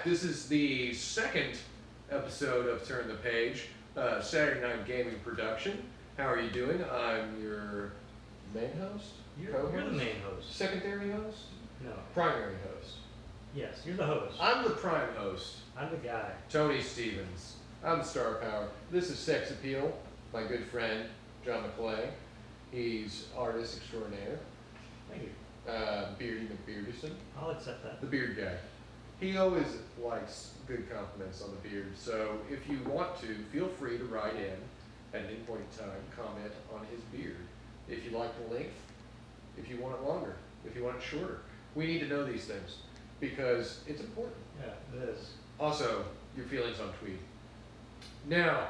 back. This is the second episode of Turn the Page, Saturday Night Gaming production. How are you doing? I'm your main host? You're Co-host? the main host. Secondary host? No. Primary host. Yes, you're the host. I'm the prime host. I'm the guy. Tony Stevens. I'm the star power. This is Sex Appeal, my good friend, John McClay. He's artist extraordinaire. Thank you. Beardy McBeardison. I'll accept that. The beard guy. He always likes good compliments on the beard, so if you want to, feel free to write in at any point in time, comment on his beard. If you like the length, if you want it longer, if you want it shorter. We need to know these things because it's important. Yeah, it is. Also, your feelings on tweet. Now,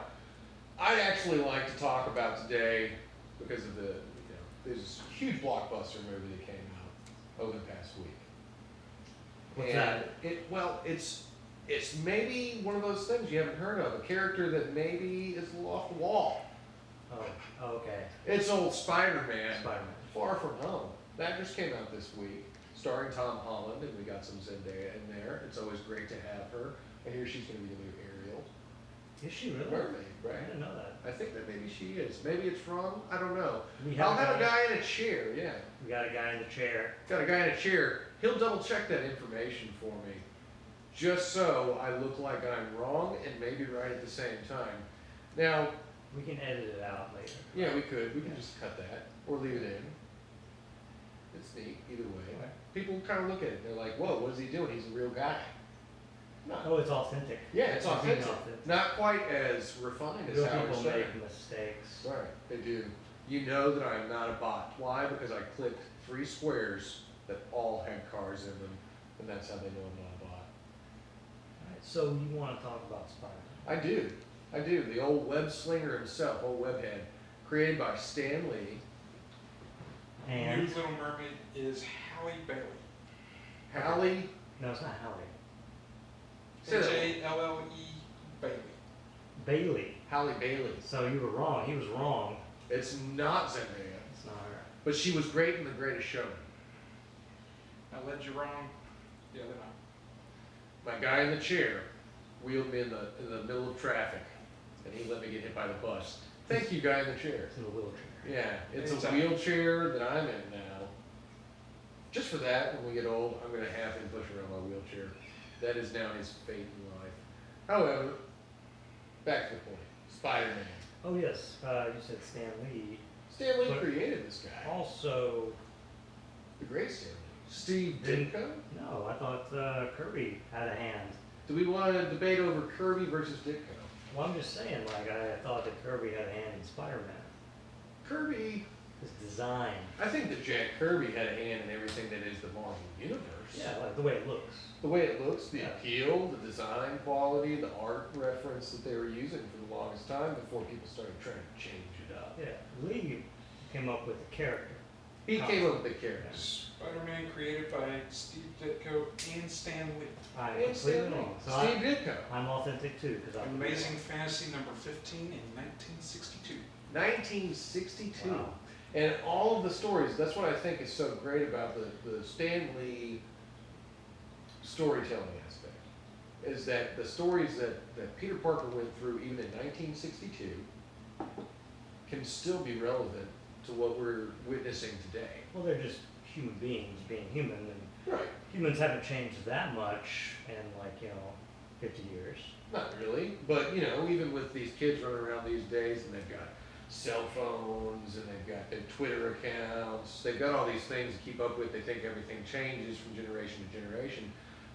I'd actually like to talk about today, because of there's this huge blockbuster movie that came out over the past week. What's And that? it's maybe one of those things you haven't heard of, a character that maybe is a little off the wall. Oh, okay. It's old Spider-Man. Spider-Man. Far From Home. That just came out this week, starring Tom Holland, and we got some Zendaya in there. It's always great to have her. I hear she's going to be the new Ariel. Is she really? Mermaid, I right? didn't know that. I think that maybe she is. Maybe it's wrong. I don't know. We I'll have have a guy in a chair, yeah. We got a guy in the chair. Got a guy in a chair. He'll double check that information for me, just so I look like I'm wrong and maybe right at the same time. Now, We can edit it out later. yeah, we could. We can Yeah. just cut that or leave it in. It's neat either way. Okay. People kind of look at it. They're like, "Whoa, what is he doing? He's a real guy." No. Oh, it's authentic. Yeah, it's being authentic. Not quite as refined as Real Howard people Stern. make mistakes. Right, they do. You know that I'm not a bot. Why? Because I clicked 3 squares that all had cars in them, and that's how they know I'm not a bot. Alright, so you want to talk about Spider-Man? I do. I do. The old web slinger himself, old webhead, created by Stan Lee. And New Little Mermaid is Halle Bailey. Halle, no, it's not Halle. Say that. Halle Bailey. Bailey. Halle Bailey. So you were wrong. He was wrong. It's not Zendaya, It's not her. but she was great in The Greatest Showman. I led you wrong the other night. My guy in the chair wheeled me in the middle of traffic, and he let me get hit by the bus. Thank you, guy in the chair. It's in a wheelchair. Yeah, it's a Anytime. wheelchair that I'm in now. Just for that, when we get old, I'm going to have him push around my wheelchair. That is now his fate in life. However, back to the point. Spider-Man. Oh yes, you said Stan Lee. Stan Lee But- created this guy. Also, The great Stan Lee. Steve Didn't- Ditko? no, I thought Kirby had a hand. Do we want to debate over Kirby versus Ditko? Well, I'm just saying, like, I thought that Kirby had a hand in Spider-Man. Kirby, His design. I think that Jack Kirby had a hand in everything that is the Marvel Universe. Yeah, like the way it looks. The way it looks, the Yeah. appeal, the design quality, the art reference that they were using for the longest time before people started trying to change it up. Yeah, Lee came up with the character. He came up with the characters. Spider-Man created by Steve Ditko and Stan Lee. I'm And completely Stan Lee. wrong. So Steve Ditko. I'm authentic too, because I'm Amazing Fantasy number 15 in 1962. 1962. Wow. And all of the stories, that's what I think is so great about the Stan Lee storytelling aspect, is that the stories that Peter Parker went through even in 1962 can still be relevant to what we're witnessing today. Well, they're just human beings being human, and Right. humans haven't changed that much in, like, 50 years. Not really, but even with these kids running around these days and they've got cell phones and they've got their Twitter accounts, they've got all these things to keep up with. They think everything changes from generation to generation,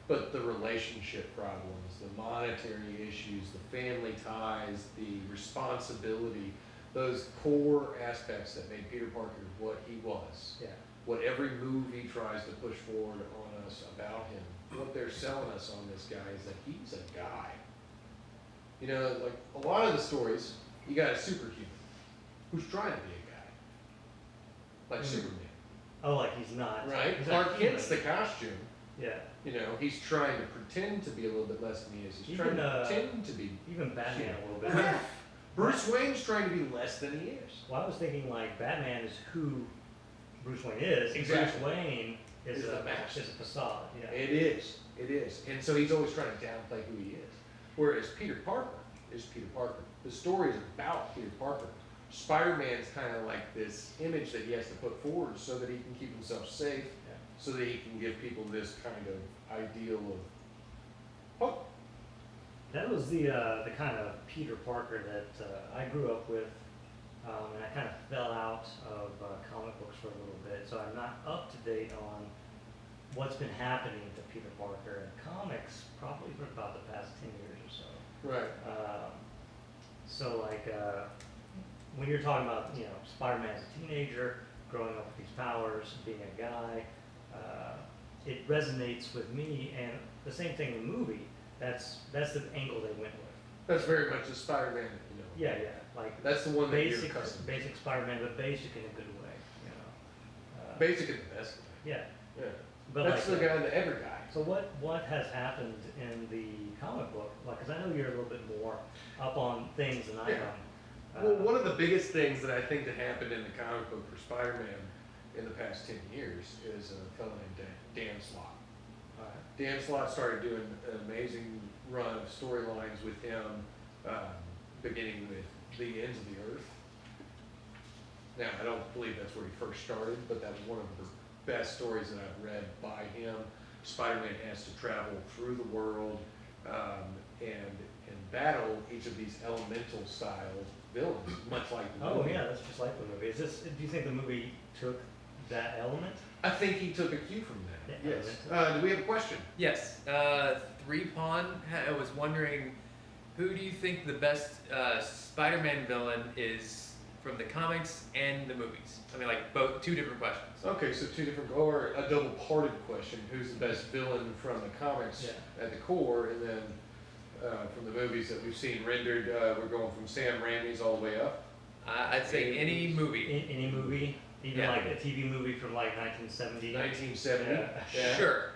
but the relationship problems, the monetary issues, the family ties, the responsibility, those core aspects that made Peter Parker what he was. Yeah. What every movie tries to push forward on us about him, what they're selling us on this guy is that he's a guy. Like a lot of the stories, you got a superhuman who's trying to be a guy. Like Superman, Oh, like he's not. right? He's not Clark Kent's the human. costume. Yeah. He's trying to pretend to be a little bit less than he is. He's Even, trying to pretend to be. Even Batman a little bit. Yeah. Bruce Wayne's trying to be less than he is. Well, I was thinking, like, Batman is who Bruce Wayne is. Exactly. Bruce Wayne is Is a the mask. is a facade. Yeah. It is. It is. And so he's always trying to downplay who he is. Whereas Peter Parker is Peter Parker. The story is about Peter Parker. Spider-Man's kind of like this image that he has to put forward so that he can keep himself safe, Yeah. so that he can give people this kind of ideal of hope. That was the kind of Peter Parker that I grew up with, and I kind of fell out of comic books for a little bit, so I'm not up to date on what's been happening to Peter Parker in comics probably for about the past 10 years or so. Right. So like when you're talking about, you know, Spider-Man as a teenager, growing up with these powers, being a guy, it resonates with me, and the same thing in the movie. That's the angle they went with. That's very much a Spider-Man, you know. Yeah, yeah, like That's the one that you're basic, accustomed to. basic Spider-Man, but basic in a good way, you know. Basic in the best way. Yeah, Yeah. but That's like, the guy, the ever guy. so what has happened in the comic book? Like, cause I know you're a little bit more up on things than I Yeah. am. Well, one of the biggest things that I think that happened in the comic book for Spider-Man in the past 10 years is a fellow named Dan Slott. Dan Slott started doing an amazing run of storylines with him, beginning with The Ends of the Earth. Now, I don't believe that's where he first started, but that was one of the best stories that I've read by him. Spider-Man has to travel through the world and battle each of these elemental style villains, much like the Oh movie. yeah, that's just like the movie. Is this? Do you think the movie took that element? I think he took a cue from that. Yeah, Yes. Do we have a question? Yes, Three Pawn. I was wondering, who do you think the best Spider-Man villain is from the comics and the movies? I mean, like both, two different questions. Okay, so two different, or a double-parted question. Who's the best villain from the comics Yeah. at the core, and then from the movies that we've seen rendered, we're going from Sam Raimi's all the way up. I'd say any movie. Any movie, even Yeah. like a TV movie from like 1970. 1970. Yeah. Yeah. Sure.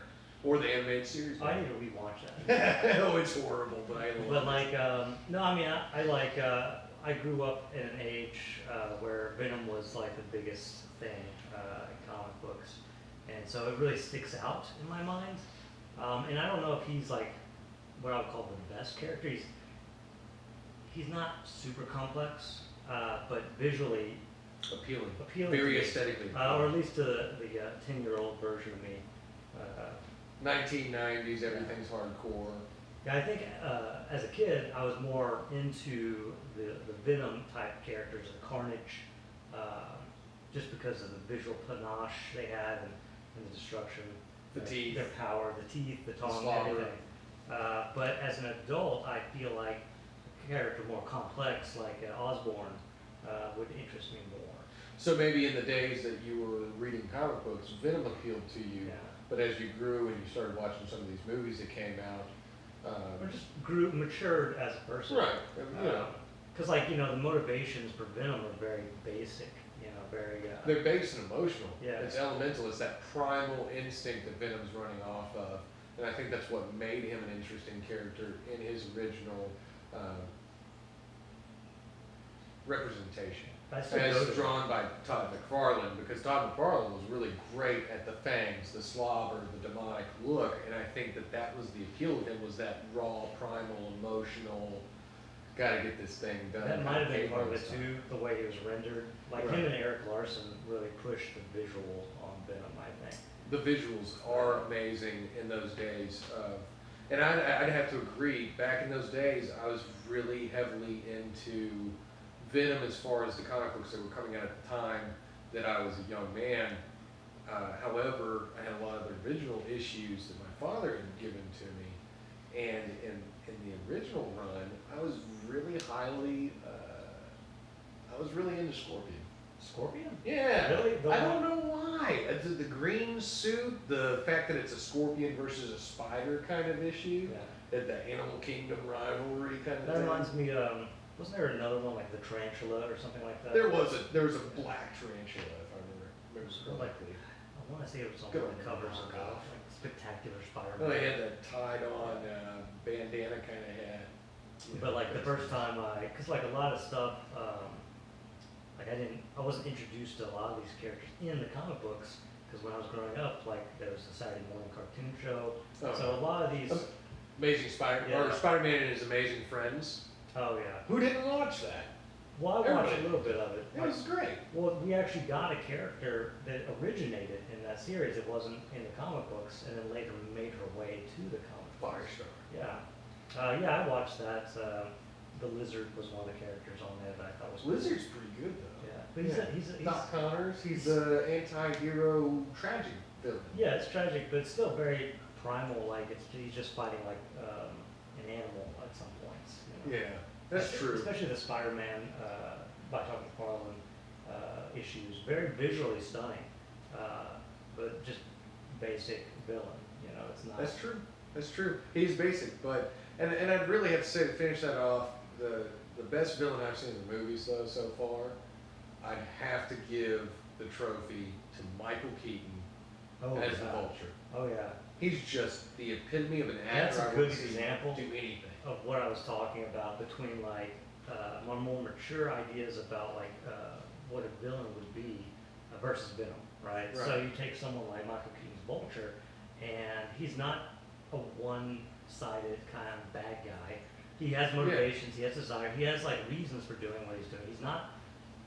Or the animated series. I need to rewatch that. Oh, it's horrible, but I love But it. like, no, I mean, I like, I grew up in an age where Venom was like the biggest thing in comic books, and so it really sticks out in my mind. And I don't know if he's like what I would call the best character. He's not super complex, but visually appealing. appealing Very to me. aesthetically. Or at least to the 10-year-old version of me. 1990s, everything's hardcore. Yeah, I think as a kid, I was more into the Venom type characters, the Carnage, just because of the visual panache they had and the destruction, The teeth. their power, the teeth, the tongue, slobber. everything. But as an adult, I feel like a character more complex, like Osborn, would interest me more. So maybe in the days that you were reading comic books, Venom appealed to you. Yeah. But as you grew and you started watching some of these movies that came out, Or just matured as a person. right, you know, Because like, you know, the motivations for Venom are very basic, you know, very... they're based and emotional. Yeah. It's elemental. It's that primal instinct that Venom's running off of. And I think that's what made him an interesting character in his original representation. I still As go to- drawn by Todd McFarlane, because Todd McFarlane was really great at the fangs, the slobber, the demonic look, and I think that was the appeal of him, was that raw, primal, emotional, gotta get this thing done. That might have been part of it stuff. too, the way he was rendered. Like Right. him and Eric Larson really pushed the visual on Venom, I think. The visuals are amazing in those days. And I'd have to agree, back in those days, I was really heavily into Venom as far as the comic books that were coming out at the time that I was a young man. However, I had a lot of the original issues that my father had given to me. And in the original run, I was really into Scorpion. Scorpion? Yeah. Really? I don't know why. The green suit, the fact that it's a scorpion versus a spider kind of issue, Yeah. that the animal kingdom rivalry kind of That thing. reminds me, wasn't there another one like the Tarantula or something like that? There was a black tarantula, if I remember correctly. I want to say it was on Good one of the covers of knockoff. like Spectacular Spider-Man. Oh, they had that tied on bandana kind of hat. You But know, like the that's- first time cause like a lot of stuff, like I wasn't introduced to a lot of these characters in the comic books, because when I was growing up, like there was the Saturday morning cartoon show. Oh. So a lot of these. Amazing Spider, Yeah. or Spider-Man and His Amazing Friends. Oh yeah. Who didn't watch that? Well, I watched Everybody. a little bit of it. It was great. Well, we actually got a character that originated in that series. It wasn't in the comic books, and then later made her way to the comic books. Firestar. Yeah. Yeah, I watched that. The Lizard was one of the characters on there that I thought was Lizard's pretty good though. Yeah, but he's Doc Connors. He's the anti-hero tragic villain. yeah, it's tragic, but it's still very primal. Like he's just fighting like an animal at some points. You know? Yeah, that's true. Especially the Spider-Man by Todd McFarlane issues, very visually stunning, but just basic villain. You know, it's not. That's true. That's true. He's basic, but and I'd really have to say to finish that off, the best villain I've seen in the movies though so far, I'd have to give the trophy to Michael Keaton Oh, as the yeah. Vulture. Oh yeah. He's just the epitome of an That's actor a I good would see example. do anything. Of what I was talking about between like more mature ideas about like what a villain would be versus Venom, right? So Right. you take someone like Michael Keaton's Vulture, and he's not a one-sided kind of bad guy. He has motivations, he has desire, he has like reasons for doing what he's doing. He's not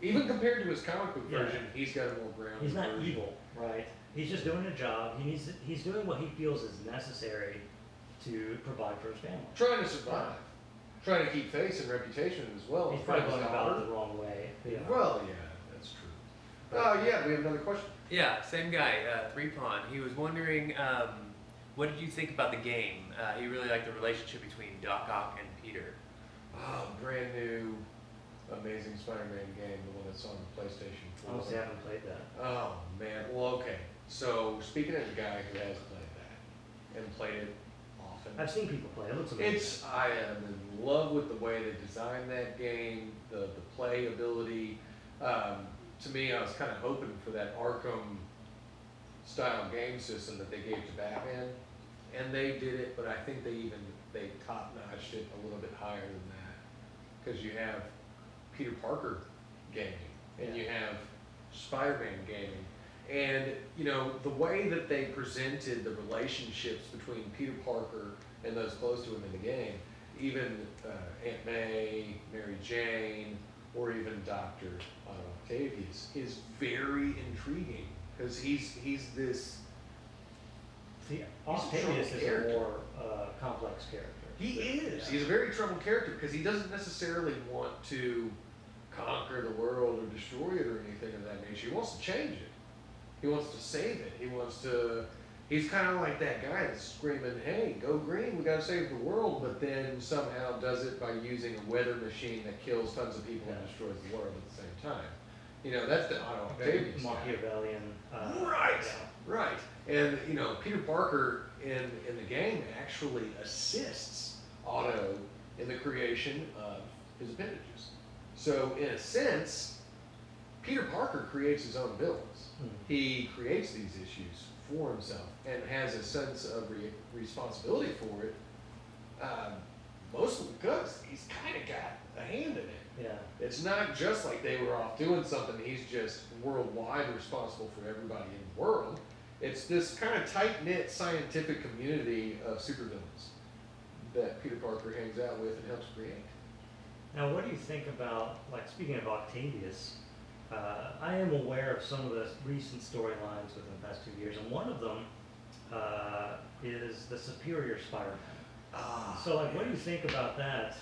Even compared to his comic book Yeah. version, he's got a more grounded he's not version. evil, right? He's just doing a job. He's doing what he feels is necessary to provide for his family. Trying to survive. Trying to keep face and reputation as well. He's in front probably of going his about daughter. it the wrong way. You know. Well, yeah, that's true. Oh, yeah, we have another question. Yeah, same guy, Three Pawn. He was wondering, what did you think about the game? He really liked the relationship between Doc Ock and Peter. Oh, brand new Amazing Spider-Man game, the one that's on the PlayStation 4. Honestly, I haven't played that. Oh, man. Well, okay. So, speaking as a guy who has played that and played it often, I've seen people play it. It looks amazing. I am in love with the way they designed that game, the playability. To me, I was kind of hoping for that Arkham style game system that they gave to Batman, and they did it. But I think they top notched it a little bit higher than that, because you have Peter Parker gaming and you have Spider-Man gaming, and you know the way that they presented the relationships between Peter Parker and those close to him in the game, even Aunt May, Mary Jane, or even Dr. Octavius, is very intriguing because he's this. See, a Octavius troubled is a character. more complex character. He is. Yeah. He's a very troubled character because he doesn't necessarily want to conquer the world or destroy it or anything of that nature. He wants to change it. He wants to save it. He wants to. He's kind of like that guy that's screaming, "Hey, go green! We got to save the world!" But then somehow does it by using a weather machine that kills tons of people and Yeah. destroys the world at the same time. You know, that's the Otto Very Octavius guy. Machiavellian. Right. Yeah. Right. And you know, Peter Parker in the game actually assists Otto in the creation of his appendages. So in a sense, Peter Parker creates his own villains. Hmm. He creates these issues for himself and has a sense of responsibility for it. Mostly because he's kind of got a hand in it. Yeah. It's not just like they were off doing something. He's just worldwide responsible for everybody in the world. It's this kind of tight-knit scientific community of supervillains that Peter Parker hangs out with and helps create. Now, what do you think about, like, speaking of Octavius, I am aware of some of the recent storylines within the past 2 years, and one of them is the Superior Spider-Man. So, like, what do you think about that,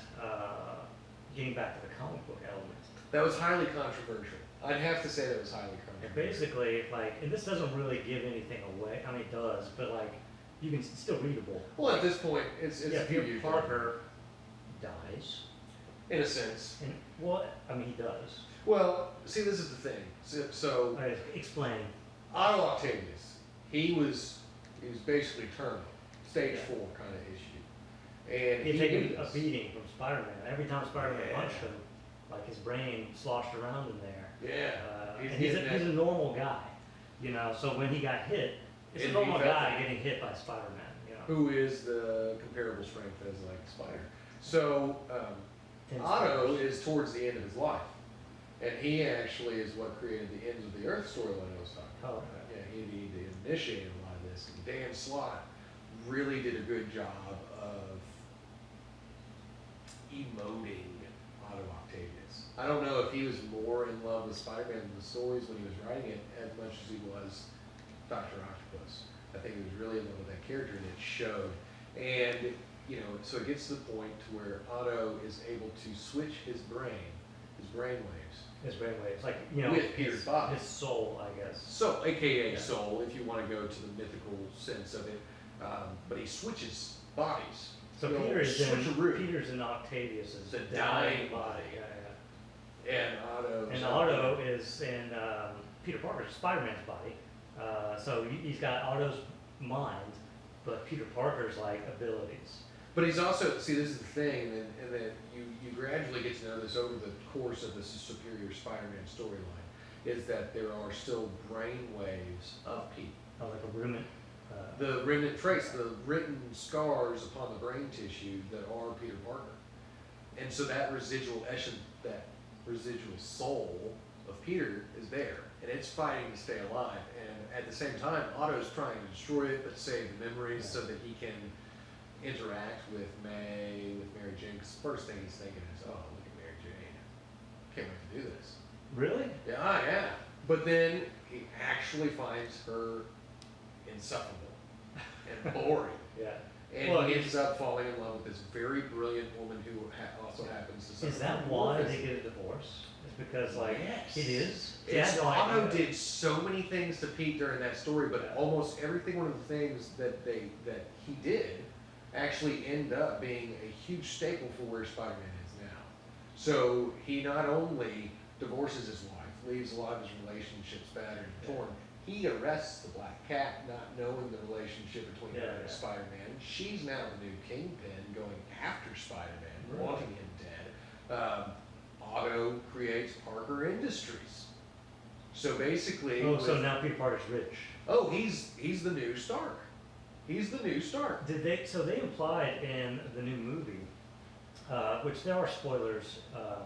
getting back to the comic book element? That was highly controversial. I'd have to say that was highly And controversial. basically, like, and this doesn't really give anything away, I mean, it does, but, like, you can, it's still readable. Well, at this point, it's Yeah, a few Peter years Parker dies, in a sense. and, well, I mean, he does. Well, see, this is the thing. So All right, explain. Otto Octavius, he was basically terminal, stage Yeah. 4 kind of issue, and He had taken knew a this. beating from Spider-Man. Every time Spider-Man Yeah. punched him, like his brain sloshed around in there. Yeah, And he's getting a normal guy, you know. So when he got hit, it's a And normal he felt guy it. getting hit by Spider-Man, you know. who is the comparable strength as like Spider. So 10 Otto Spiders. is towards the end of his life, And he actually is what created the Ends of the Earth storyline I was talking about. Oh, okay. Yeah, he initiated a lot of this. And Dan Slott really did a good job of emoting Otto Octavius. I don't know if he was more in love with Spider-Man and the stories when he was writing it as much as he was Dr. Octopus. I think he was really in love with that character, and it showed. And, you know, so it gets to the point to where Otto is able to switch his brain waves. His brainwaves, like, you know, With Peter's body. his soul, I guess. So, AKA Yeah. soul, if you want to go to the mythical sense of it. But he switches bodies. So You know, Peter's in Octavius's The dying body. body. Yeah, And Otto. yeah. And Otto is in Peter Parker's Spider-Man's body. So he's got Otto's mind, but Peter Parker's like abilities. But he's also, see, this is the thing, and then you gradually get to know this over the course of this Superior Spider-Man storyline, is that there are still brain waves of Pete. Oh, like a rumen. The remnant trace, the written scars upon the brain tissue that are Peter Parker. And so that residual essence, that residual soul of Peter is there, and it's fighting to stay alive. And at the same time, Otto's trying to destroy it, but save the memories so that he can interact with May, with Mary Jane. 'Cause the first thing he's thinking is, oh, look at Mary Jane. Can't wait to do this. Really? Yeah. But then he actually finds her insufferable and boring. Yeah. And Well, he ends up falling in love with this very brilliant woman who also happens to suffer Is that from why dwarfism. they get a divorce? It's because like Yes. it is. It's, Yeah, no, Otto idea. did so many things to Pete during that story, but Yeah. almost everything one of the things that he did actually end up being a huge staple for where Spider-Man is now. So he not only divorces his wife, leaves a lot of his relationships battered and torn, he arrests the Black Cat, not knowing the relationship between her and Yeah. Spider-Man. She's now the new Kingpin going after Spider-Man, Right. wanting him dead. Otto creates Parker Industries. So basically, Oh, so now Peter Parker's rich. oh, he's the new Stark. He's the new Stark. Did they? So they implied in the new movie, which there are spoilers.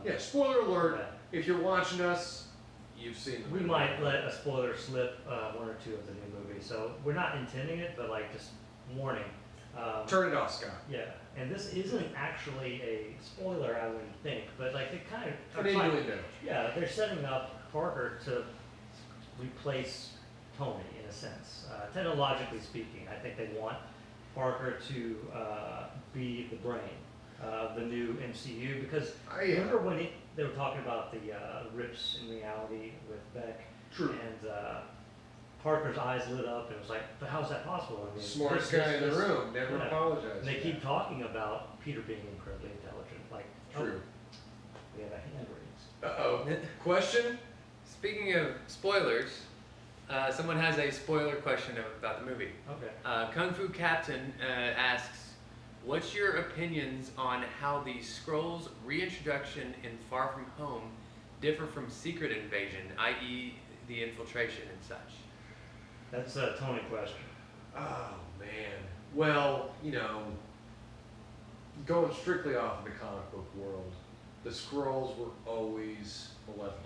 Yeah, spoiler alert. Yeah. If you're watching us, you've seen the We movie. might let a spoiler slip, one or two of the new movie. So we're not intending it, but like just warning. Turn it off, Scott. Yeah, and this isn't actually a spoiler, I wouldn't think, but like they kind of. Turn it into window. Yeah, they're setting up Parker to replace Tony in a sense. Technologically speaking, I think they want Parker to be the brain of the new MCU because remember when they were talking about the rips in reality with Beck True. and Parker's eyes lit up and it was like, but how is that possible? I mean, Smartest this- guy in the this- room. Never yeah. apologize. And they for keep that. talking about Peter being incredibly intelligent. Like, True. we have a hand raised. Uh-oh. Question? Speaking of spoilers, someone has a spoiler question about the movie. Okay. Kung Fu Captain asks, what's your opinions on how the Skrulls' reintroduction in Far From Home differ from Secret Invasion, i.e. the infiltration and such? That's a Tony question. Oh, man. Well, going strictly off of the comic book world, the Skrulls were always malevolent.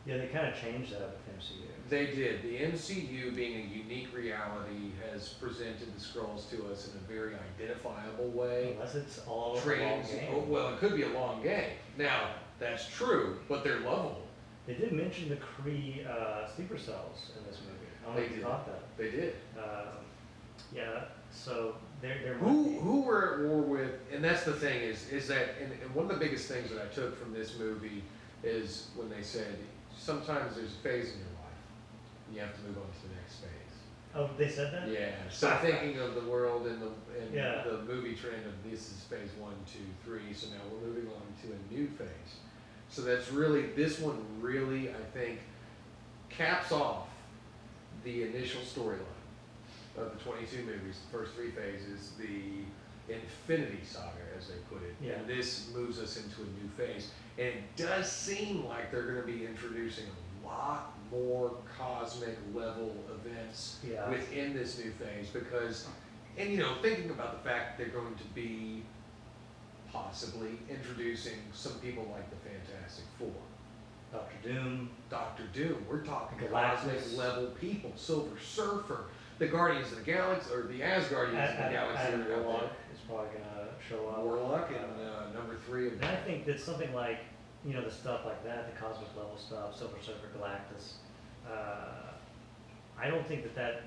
Yeah, they kind of changed that with MCU. They did. The MCU, being a unique reality, has presented the Skrulls to us in a very identifiable way. Unless it's all a long Trains. game. Oh, well, it could be a long game. Now, that's true, but they're lovable. They did mention the Kree sleeper cells in this movie. I don't know They if you did. caught that. They did. Yeah, so they're Who we're at war with, and that's the thing is that, and one of the biggest things that I took from this movie is when they said, sometimes there's a phase in your life, and you have to move on to the next phase. Oh, they said that? Yeah, so thinking of the world and Yeah. the movie trend of this is phase 1, 2, 3, so now we're moving on to a new phase. So that's really, this one really, I think, caps off the initial storyline of the 22 movies, the first 3 phases, the Infinity Saga, as they put it. Yeah. And this moves us into a new phase. And it does seem like they're going to be introducing a lot more cosmic level events Yeah. within this new phase because, and thinking about the fact that they're going to be possibly introducing some people like the Fantastic Four. Doctor Doom. Doctor Doom. We're talking Galactus. cosmic level people. Silver Surfer, the Guardians of the Galaxy, or the Asgardians of the Galaxy. Adam that are out Warlock there. is probably gonna show up. Warlock and number 3 of And I think that something like, the stuff like that, the cosmic level stuff, Silver Surfer, Galactus, I don't think that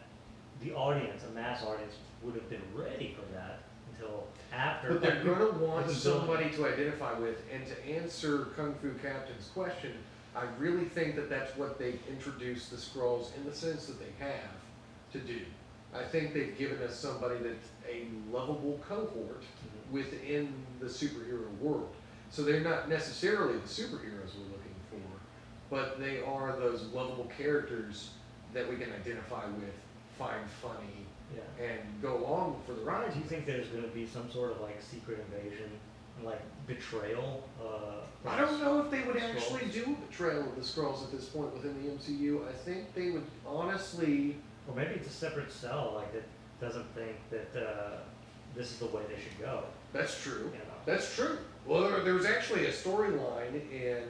the audience, a mass audience, would have been ready for that until after. But they're like, going to want we've been somebody to identify with, and to answer Kung Fu Captain's question, I really think that that's what they've introduced the Skrulls in the sense that they have to do. I think they've given us somebody that's a lovable cohort within the superhero world. So they're not necessarily the superheroes we're looking for, but they are those lovable characters that we can identify with, find funny, Yeah. and go along for the ride. Do you think there's gonna be some sort of like secret invasion, like betrayal? I don't know if they would Skrulls? actually do a betrayal of the Skrulls at this point within the MCU. I think they would honestly. Or maybe it's a separate cell, like that doesn't think that this is the way they should go. That's true. You know? That's true. Well, there was actually a storyline in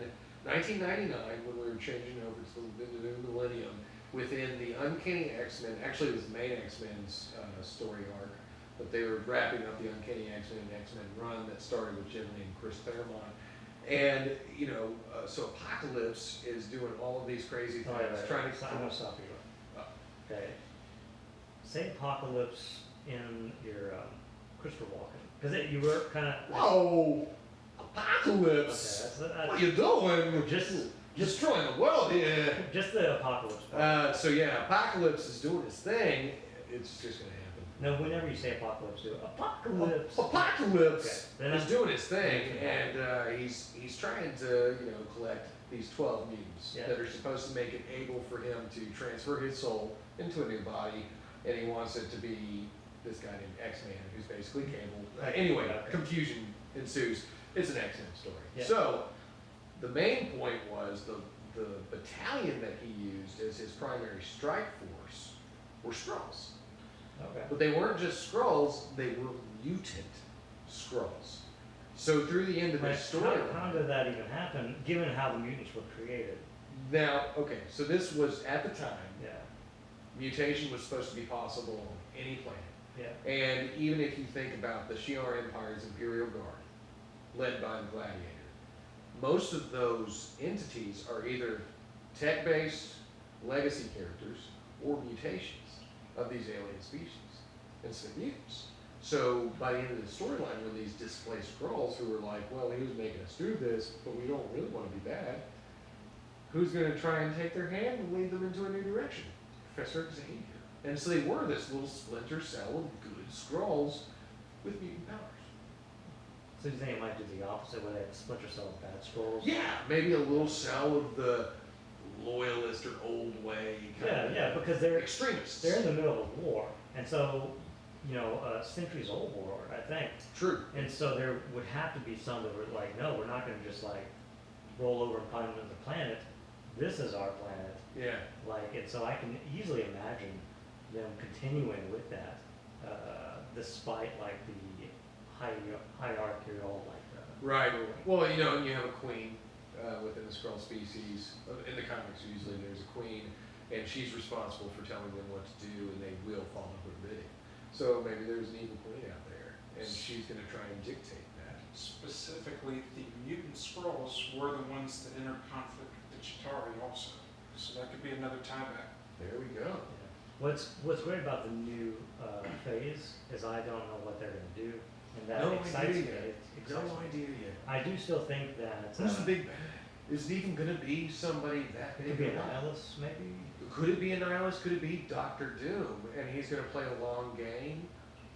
1999 when we were changing over to the new millennium within the Uncanny X-Men. Actually, it was the main X-Men's story arc, but they were wrapping up the Uncanny X-Men and X-Men run that started with Jim Lee and Chris Claremont. And so Apocalypse is doing all of these crazy things, Oh, yeah, trying to. I'm gonna stop you. Oh. Okay. Say Apocalypse in your Christopher Walken, because you were kind of. Whoa! Okay, Apocalypse! that's, What you doing? just Destroying the world here. just the Apocalypse part. So yeah, Apocalypse is doing his thing. It's just gonna happen. No, whenever you say Apocalypse, do Apocalypse. Apocalypse Okay, then is I'm- doing his thing, and he's trying to collect these 12 mutants Yeah. that are supposed to make it able for him to transfer his soul into a new body, and he wants it to be this guy named X-Man, who's basically Cable. Anyway, Okay. confusion ensues. It's an X-Men story. Yeah. So the main point was the battalion that he used as his primary strike force were Skrulls. Okay. But they weren't just Skrulls, they were mutant Skrulls. So through the end of Right, this story, how did that even happen, given how the mutants were created? now, okay, so this was at the time, Yeah. mutation was supposed to be possible on any planet. Yeah. And even if you think about the Shi'ar Empire's Imperial Guard, led by the Gladiator, most of those entities are either tech-based legacy characters or mutations of these alien species instead of mutants. So by the end of the storyline, when these displaced Skrulls who were like, well, he was making us do this, but we don't really want to be bad, who's going to try and take their hand and lead them into a new direction? Professor Xavier. And so they were this little splinter cell of good Skrulls with mutant powers. So you think it might do the opposite, where they have a splinter cell of bad Skrulls? Yeah, maybe a little cell of the loyalist or old way kind Yeah, of yeah, because they're extremists. in the middle of a war, and so centuries old war, I think. True. And so there would have to be some that were like, no, we're not going to just like roll over and find another planet. This is our planet. Yeah. And so I can easily imagine them continuing with that, despite like the hierarchical Right. ruling. Well, and you have a queen within the Skrull species. In the comics, usually there's a queen, and she's responsible for telling them what to do, and they will follow her bidding. So maybe there's an evil queen out there, and she's going to try and dictate that. Specifically, the mutant Skrulls were the ones that entered conflict with the Chitauri also. So that could be another tie back. There we go. Yeah. What's great about the new phase is I don't know what they're going to do, and that No excites idea me. yet. It No excites me. idea yet. I do still think that Who's the big bad? Is it even going to be somebody that it big? could be or an not? Nihilus, maybe. Could it be a nihilist? Could it be Doctor Doom, and he's going to play a long game?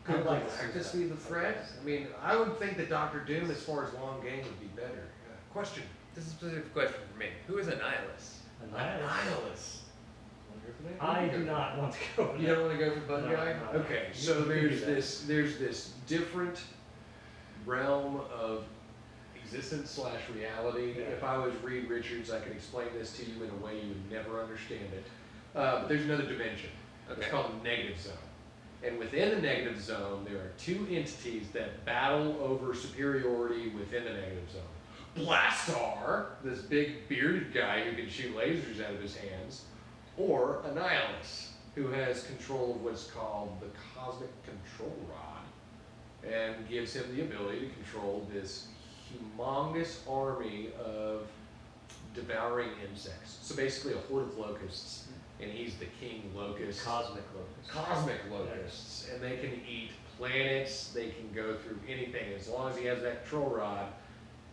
I Could would like to see Galactus that. be the threat? I mean, I would think that Doctor Doom, as far as long game, would be better. Question. This is a specific question for me. Who is a nihilist? A A Nihilus. nihilist. Wanna go for that? I do not want to go. with You that. don't want to go for Bud No, Guy? no. Okay, You so can do there's that. this different realm of existence / reality. Yeah. If I was Reed Richards, I could explain this to you in a way you would never understand it. But there's another dimension. It's Okay. called the negative zone. And within the negative zone, there are two entities that battle over superiority within the negative zone. Blastar, this big bearded guy who can shoot lasers out of his hands, or Annihilus, who has control of what's called the Cosmic Control Rod, and gives him the ability to control this humongous army of devouring insects. So basically a horde of locusts, and he's the king locust. Cosmic locust. Cosmic locusts, and they can eat planets, they can go through anything. As long as he has that control rod,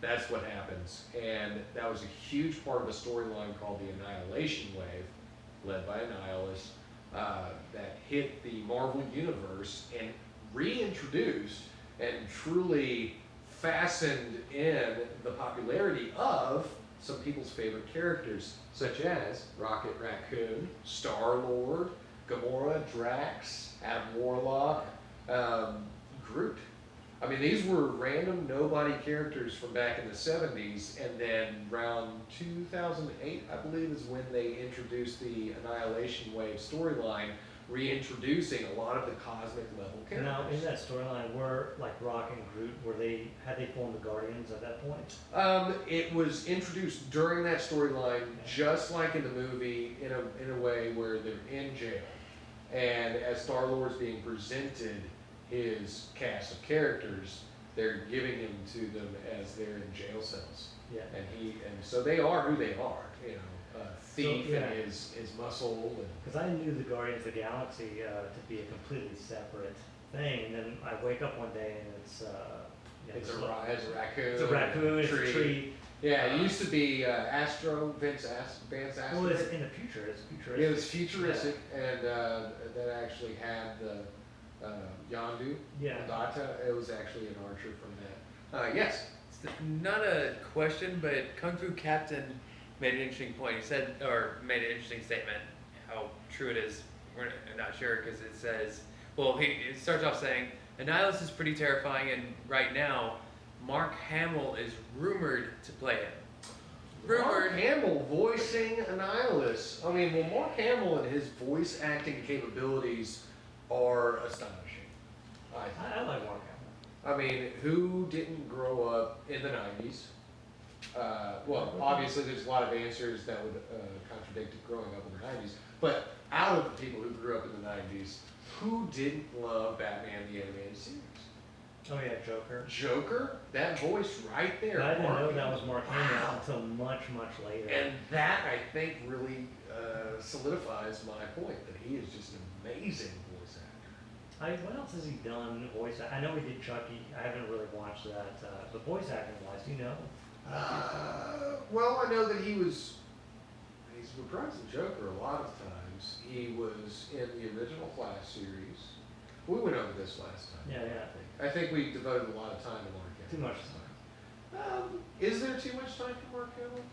that's what happens. And that was a huge part of a storyline called the Annihilation Wave, led by Annihilus, that hit the Marvel Universe and reintroduced and truly fastened in the popularity of some people's favorite characters, such as Rocket Raccoon, Star-Lord, Gamora, Drax, Adam Warlock, Groot. I mean, these were random nobody characters from back in the 70s, and then around 2008, I believe, is when they introduced the Annihilation Wave storyline, reintroducing a lot of the cosmic level characters. Now, in that storyline, were like Rock and Groot, had they formed the Guardians at that point? It was introduced during that storyline, just like in the movie, in a way where they're in jail, and as Star-Lord's being presented his cast of characters, they're giving him to them as they're in jail cells. Yeah. And so they are who they are, you know, Thief So, yeah. and his muscle. And Because I knew the Guardians of the Galaxy to be a completely separate thing, and then I wake up one day and it's it's a raccoon. It's a raccoon. It's a tree. Yeah, it used to be Vance Astro. Well, it's in the future. It's futuristic. It was futuristic, and that actually had the Yondu, Yeah. Data. It was actually an archer from that. Yes. It's not a question, but Kung Fu Captain made an interesting point. He said, or made an interesting statement. How true it is, we're not sure, because it says, well, it starts off saying, Annihilus is pretty terrifying, and right now, Mark Hamill is rumored to play him. Mark Hamill voicing Annihilus. I mean, well, Mark Hamill and his voice acting capabilities are astonishing. I like Mark Hamill. I mean, who didn't grow up in the 90s? Well, obviously there's a lot of answers that would contradict growing up in the 90s, but out of the people who grew up in the 90s, who didn't love Batman the Animated Series? Oh yeah, Joker. Joker, that voice right there. But I didn't know Mark that was Mark Hamill Wow. until much, much later. And that, I think, really solidifies my point that he is just an amazing voice actor. What else has he done voice act? I know he did Chucky. I haven't really watched that. But voice acting wise, do you know? Well, I know that he's reprising Joker a lot of times. He was in the original Flash series. We went over this last time. Yeah, yeah. I think we devoted a lot of time to Mark Too Hamill. much time. Is there too much time for Mark Hamill?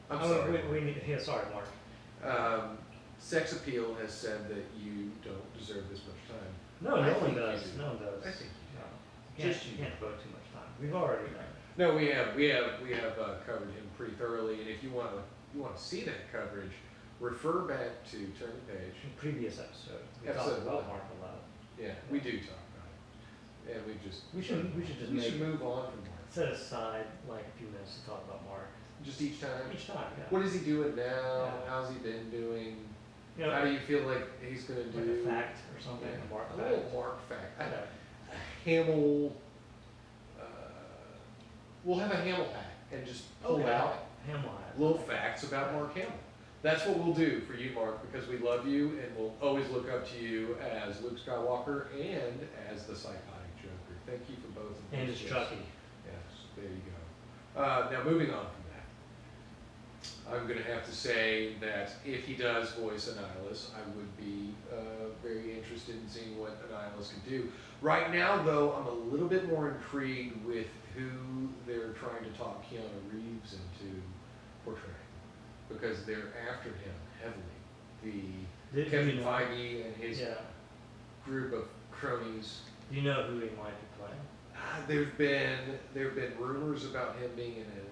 I'm Oh, sorry. we need. Yeah, sorry, Mark. Sex Appeal has said that you don't deserve this much time. No, I no one think you does. do. No one does. I think No. You can't, Just you. you can't devote too much time. We've already done it. No, we have covered him pretty thoroughly, and if you want to see that coverage, refer back to turn the page. In previous episode, we Episode talked about one. Mark a lot. Yeah, we do talk about it, and we just We should just we should move on from Mark. set aside like a few minutes to talk about Mark Just each time. each time. Yeah. What is he doing now? Yeah. How's he been doing? You know, How do you feel like he's gonna like do? a fact or something. Yeah, A Mark a fact. little Mark fact. Yeah. Hamill. We'll have a Hamill pack and just pull Okay. out Hamill hat. little facts about Mark Hamill. That's what we'll do for you, Mark, because we love you and we'll always look up to you as Luke Skywalker and as the psychotic Joker. Thank you for both of those. And it's gifts. Chucky. Yes, there you go. Now, moving on from that, I'm going to have to say that if he does voice Annihilus, I would be very interested in seeing what Annihilus can do. Right now, though, I'm a little bit more intrigued with who they're trying to talk Keanu Reeves into portraying, because they're after him heavily. Did Kevin you know- Feige and his Yeah. group of cronies. Do you know who he might be playing? There've been rumors about him being in an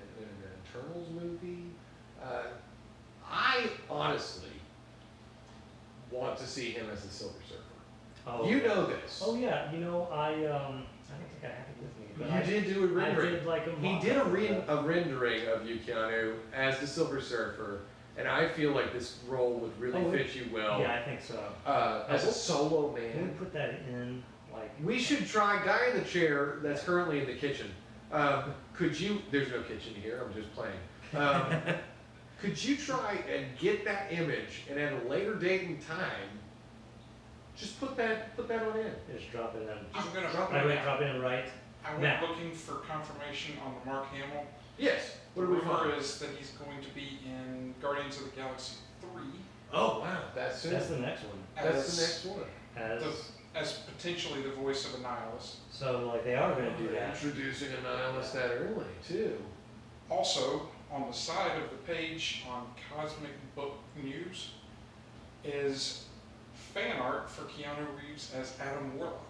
Eternals movie. I honestly want to see him as the Silver Surfer. Oh, You yeah. know this. Oh yeah, you know I don't think I have it with me, but You I did do a I rendering. did like a He mock did of that. a rendering of you, Keanu, as the Silver Surfer, and I feel like this role would really Oh, fit you well Yeah, I think so. as a solo Can we man. put that in, like? We should try guy in the chair that's currently in the kitchen. Could you? There's no kitchen here. I'm just playing. Could you try and get that image, and at a later date and time, just put that on in. Just drop it in. I'm gonna, drop By the way, drop it in right. I went now. looking for confirmation on the Mark Hamill. Yes. The What do we rumor find? is that he's going to be in Guardians of the Galaxy 3 Oh wow, that's it. That's the next one. That's as, the next one. As, as potentially the voice of a nihilist. so like they are gonna do that. Introducing a nihilist that early too. Also, on the side of the page on Cosmic Book News is fan art for Keanu Reeves as Adam Warlock.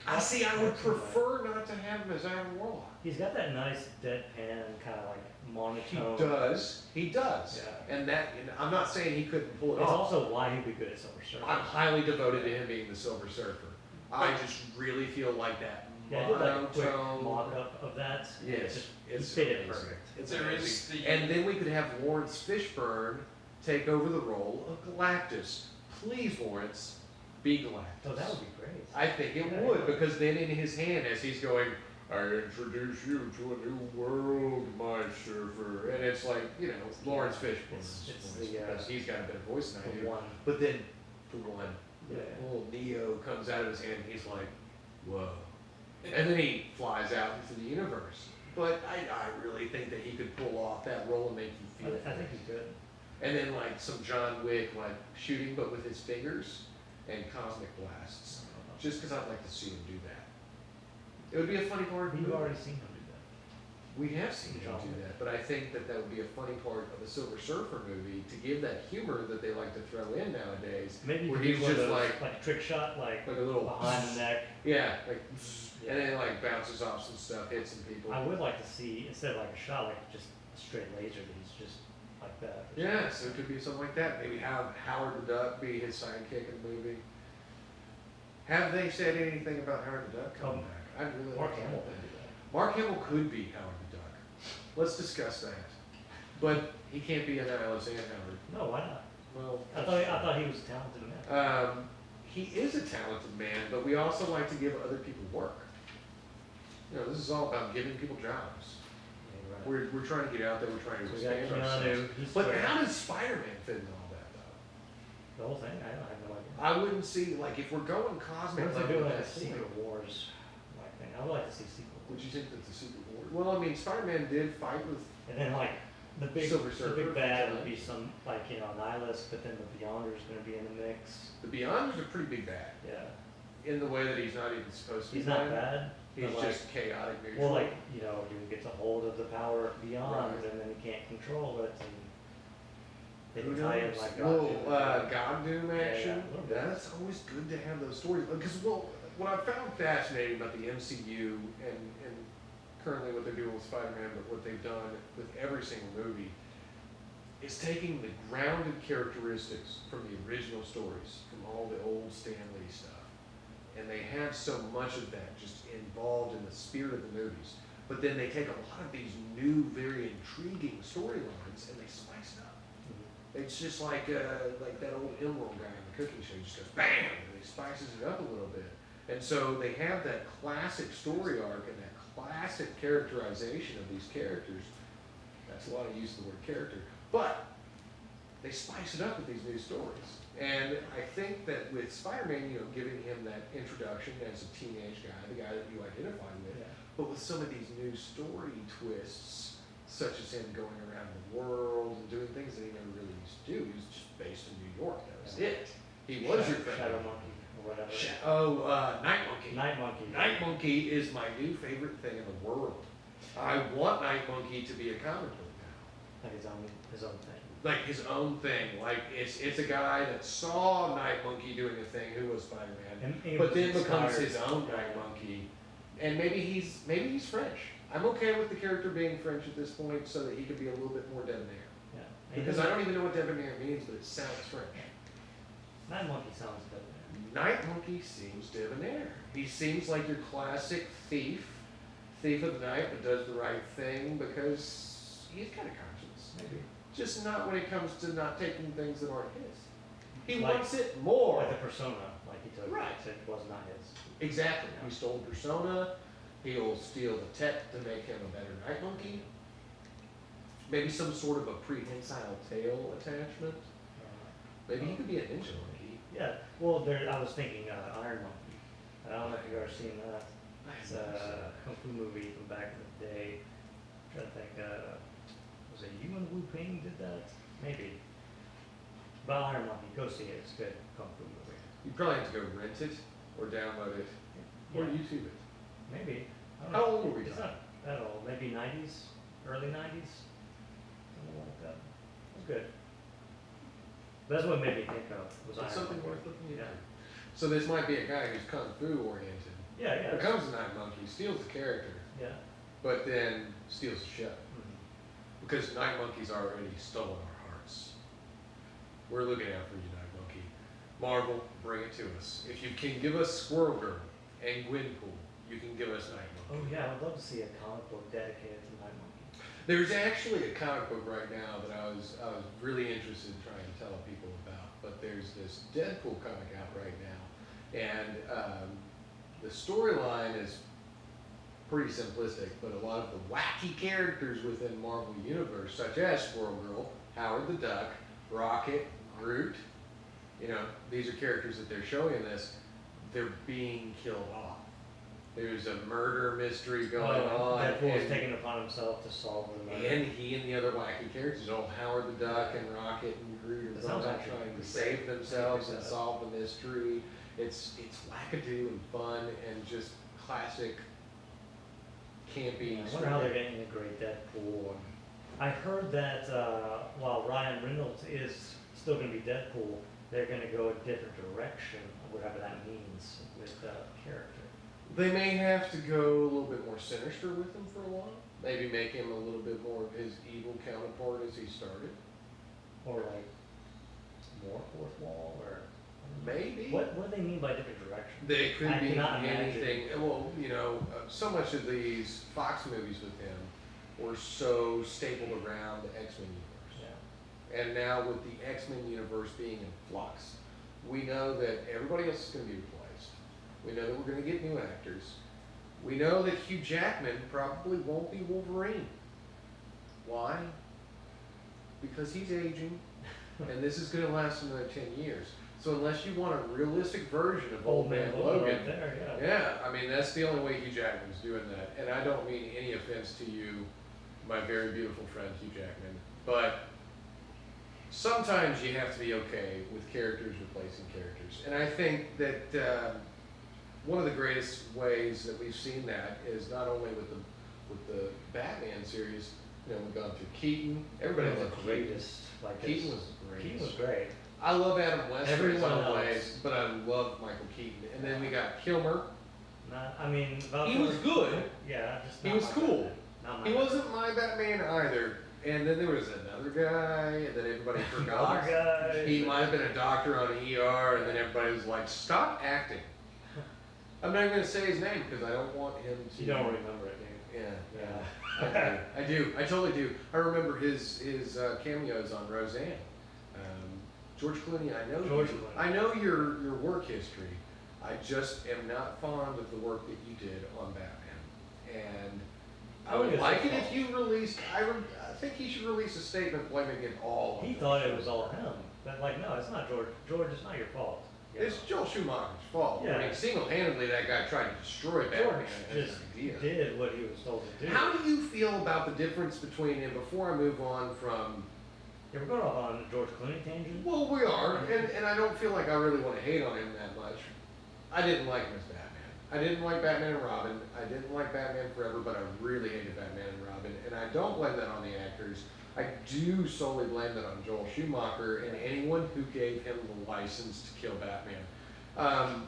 I see. I would prefer not to have him as Adam Warlock. He's got that nice deadpan kind of like He monotone. does. He does. Yeah. And that. And I'm not saying he couldn't pull it It's off. also why he'd be good at Silver Surfer. I'm highly devoted to him being the Silver Surfer. I just really feel like that Yeah, I did like a quick monotone. mock-up of that. Yes, Just, it's he fit it amazing. perfect. It's There amazing. is the And then we could have Lawrence Fishburne take over the role of Galactus. Please, Lawrence, be Galactus. Oh, that would be great. I think it Yeah. would, because then in his hand, as he's going, I introduce you to a new world, my surfer. And it's like, you know, Lawrence Fishburne. It's Lawrence, the, because he's got a better voice than I The do. one. But then the one, Yeah. little Neo comes out of his hand, and he's like, whoa. And then he flies out into the universe. But I really think that he could pull off that role and make you feel I think he's good. And then like some John Wick like shooting but with his fingers and cosmic blasts. Just because I'd like to see him do that. It would be a funny part of the We've movie. already seen him do that. We have seen him John do Wick. that, but I think that that would be a funny part of a Silver Surfer movie to give that humor that they like to throw in nowadays. Maybe you Where could he's do one of just those, like- like a trick shot, like a little behind the neck. Yeah, like and then it like bounces off some stuff, hits some people. I would like to see, instead of like a shot, like just a straight laser that he's just like that. or Yeah, something. so it could be something like that. Maybe have Howard the Duck be his sidekick in the movie. Have they said anything about Howard the Duck coming back? I'd really Mark like to Hamill know would that. do that. Mark Hamill could be Howard the Duck. Let's discuss that. But he can't be a nihilist and Howard. No, why not? Well, I thought he was a talented man. he is a talented man, but we also like to give other people work. You know, this is all about giving people jobs. Yeah, you're right. We're trying to get out there. We're trying to So we got expand ourselves. Keanu, he's But great. how does Spider-Man fit in all that, though? The whole thing? I have no idea. I wouldn't see, like, if we're going What cosmic if they level do with like a that scene, Secret Wars like thing? I would like to see Secret would Wars. you think that the Secret War? Well, I mean, Spider-Man did fight with. And then like the big Silver Surfer, big bad John. would be some like nihilist, but then the Beyonder's gonna be in the mix. The Beyonder's a pretty big bad Yeah, in the way that he's not even supposed to he's be not bad. bad. He's but, like, just chaotic neutral. well, like he gets a hold of the power beyond, Right. and then he can't control it, and they Who can tie in knows? like Little God. God Doom Yeah, action. yeah, a little bit. That's always good to have those stories. Because well, what I found fascinating about the MCU and currently what they're doing with Spider-Man, but what they've done with every single movie, is taking the grounded characteristics from the original stories, from all the old Stan Lee stuff, and they have so much of that just involved in the spirit of the movies. But then they take a lot of these new, very intriguing storylines and they spice it up. Mhm. It's just like that old Emerald guy in the cooking show. He just goes bam, and he spices it up a little bit. And so they have that classic story arc and that classic characterization of these characters. That's a lot of use of the word character, but they spice it up with these new stories. And I think that with Spider-Man, giving him that introduction as a teenage guy, the guy that you identify with, Yeah. but with some of these new story twists, such as him going around the world and doing things that he never really used to do. He was just based in New York. That was Yeah. it. He was your friend. Shadow Monkey or whatever. Night Monkey. Night Monkey. Night Monkey is my new favorite thing in the world. I want Night Monkey to be a comic book now. Like his own thing. Like his own thing. Like it's a guy that saw Night Monkey doing a thing who was Spider-Man, And he but was then becomes inspired- his own Yeah. Night Monkey. And maybe he's French. I'm okay with the character being French at this point, so that he could be a little bit more debonair. Yeah. Because I don't even know what debonair means, but it sounds French. Night Monkey sounds good. Man. Night Monkey seems debonair. He seems like your classic thief, thief of the night, but does the right thing because he's got a conscience. Maybe. Just not when it comes to not taking things that aren't his. He Like- wants it more. Like the persona, like he took, Right. it was not his. Exactly. He stole Persona. He'll steal the tech to make him a better Night Monkey. Maybe some sort of a prehensile tail attachment. Maybe he could be a ninja monkey. Yeah, well, there, I was thinking Iron Monkey. I don't know if you've ever seen that. It's a kung fu movie from back in the day. I'm trying to think, was it you and Wu Ping did that? Maybe. But Iron Monkey, go see it. It's a good kung fu movie. You probably have to go rent it or download it or Yeah. YouTube it. Maybe. I don't How know. old were we It's talking? not that old. Maybe 90s, early 90s, something like that. It was good. That's what made me think of was It's Iron something Monkey. worth looking into. Yeah. So this might be a guy who's kung fu oriented. Yeah, yeah. Becomes a Night Monkey, steals the character, Yeah. but then steals the show. Mhm. Because Night Monkey's already stolen our hearts. We're looking out for you, Night Monkey. Marvel, bring it to us. If you can give us Squirrel Girl and Gwenpool, you can give us Night Oh Monkey. yeah, I would love to see a comic book dedicated to Night Monkey. There's actually a comic book right now that I was really interested in trying to tell people about. But there's this Deadpool comic out right now, and the storyline is pretty simplistic, but a lot of the wacky characters within Marvel Universe, such as Squirrel Girl, Howard the Duck, Rocket, Groot, you know, these are characters that they're showing in this, they're being killed off. There's a murder mystery going on. Deadpool is and- taking it upon himself to solve the murder. and he and the other wacky characters, old Howard the Duck and Rocket and Groot, are That going sounds out actually trying to pretty save great. themselves I and think solve the mystery. It's wackadoo and fun and just classic campy. I wonder how they're going to integrate Deadpool. And I heard that while Ryan Reynolds is still going to be Deadpool, they're going to go a different direction, whatever that means, with the character. They may have to go a little bit more sinister with him for a while. Maybe make him a little bit more of his evil counterpart as he started. Or like more fourth wall, or Maybe. what do they mean by different direction? They could I be cannot imagine. anything. Well, you know, so much of these Fox movies with him were so stapled around the X-Men universe. Yeah. And now with the X-Men universe being in flux, we know that everybody else is going to be replaced. We know that we're going to get new actors. We know that Hugh Jackman probably won't be Wolverine. Why? Because he's aging, and this is going to last another 10 years. So unless you want a realistic version of Old Man Logan, right there, yeah. yeah, I mean, that's the only way Hugh Jackman's doing that. And I don't mean any offense to you, my very beautiful friend Hugh Jackman, but sometimes you have to be okay with characters replacing characters. And I think that one of the greatest ways that we've seen that is not only with the Batman series. You know, we've gone through Keaton. Everybody One of loved the Keaton. greatest. Like Keaton this. was great. Keaton was great. I love Adam West in Everyone some else. ways, but I love Michael Keaton. And then we got Kilmer. Not, I mean, Val He was Kilmer- good. Yeah, just He not was my cool. Batman. Not my He Batman. wasn't my Batman either. And then there was another guy that everybody forgot. Other guy. He might have been a doctor on ER, and then everybody was like, "Stop acting." I'm not even gonna say his name because I don't want him to. You don't remember it, do you? Yeah. I do. I totally do. I remember his cameos on Roseanne. George Clooney. George Clooney. I know your work history. I just am not fond of the work that you did on Batman, and I would think it's like his it if fault. you released. I think he should release a statement blaming it all. on He George thought it was all Schumacher. him. But like, no, it's not George. George, it's not your fault. You It's know? Joel Schumacher's fault. I Yeah. mean, single-handedly, that guy tried to destroy Batman. George as just an idea. did what he was told to do. How do you feel about the difference between, and before I move on from, Yeah, we're going off on George Clooney tangent. well, we are, and I don't feel like I really want to hate on him that much. I didn't like him as Batman. I didn't like Batman and Robin. I didn't like Batman Forever, but I really hated Batman and Robin, and I don't blame that on the actors. I do solely blame that on Joel Schumacher and anyone who gave him the license to kill Batman.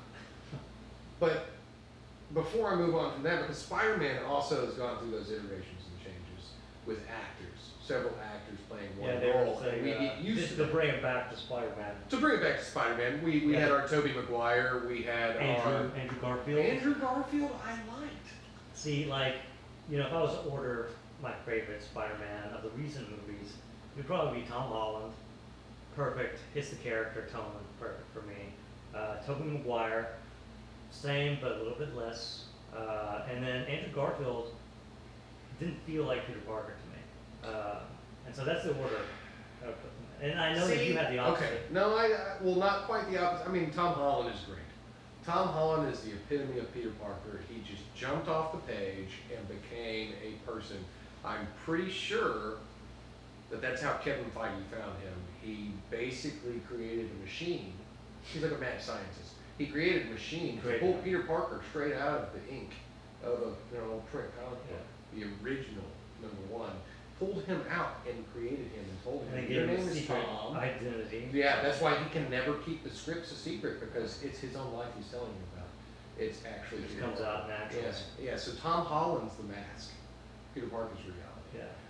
But before I move on from that, because Spider-Man also has gone through those iterations and changes with actors, several actors playing one Yeah, they role, were and we get used just to to that. bring it back to Spider-Man. To bring it back to Spider-Man, we Yeah. had our Tobey Maguire, we had Andrew Garfield. Andrew Garfield. I liked. See, like, you know, if I was to order my favorite Spider-Man of the recent movies, it would probably be Tom Holland. Perfect, hits the character tone, perfect for me. Tobey Maguire, same but a little bit less. And then Andrew Garfield didn't feel like Peter Parker to me. And so that's the order I would put them in. And I know that you had the opposite. Okay, no, well, not quite the opposite. I mean, Tom Holland is great. Tom Holland is the epitome of Peter Parker. He just jumped off the page and became a person. I'm pretty sure that that's how Kevin Feige found him. He basically created a machine. He's like a mad scientist. He created a machine to pull Peter Parker straight out of the ink of a print comic book, the original #1. Pulled him out and created him and told him, And your gave him name a is secret Tom. identity. Yeah, that's why he can never keep the scripts a secret, because it's his own life he's telling you about. It's actually It just Peter comes Parker. out naturally. Yes, yeah. So Tom Holland's the mask. Peter Parker's reality.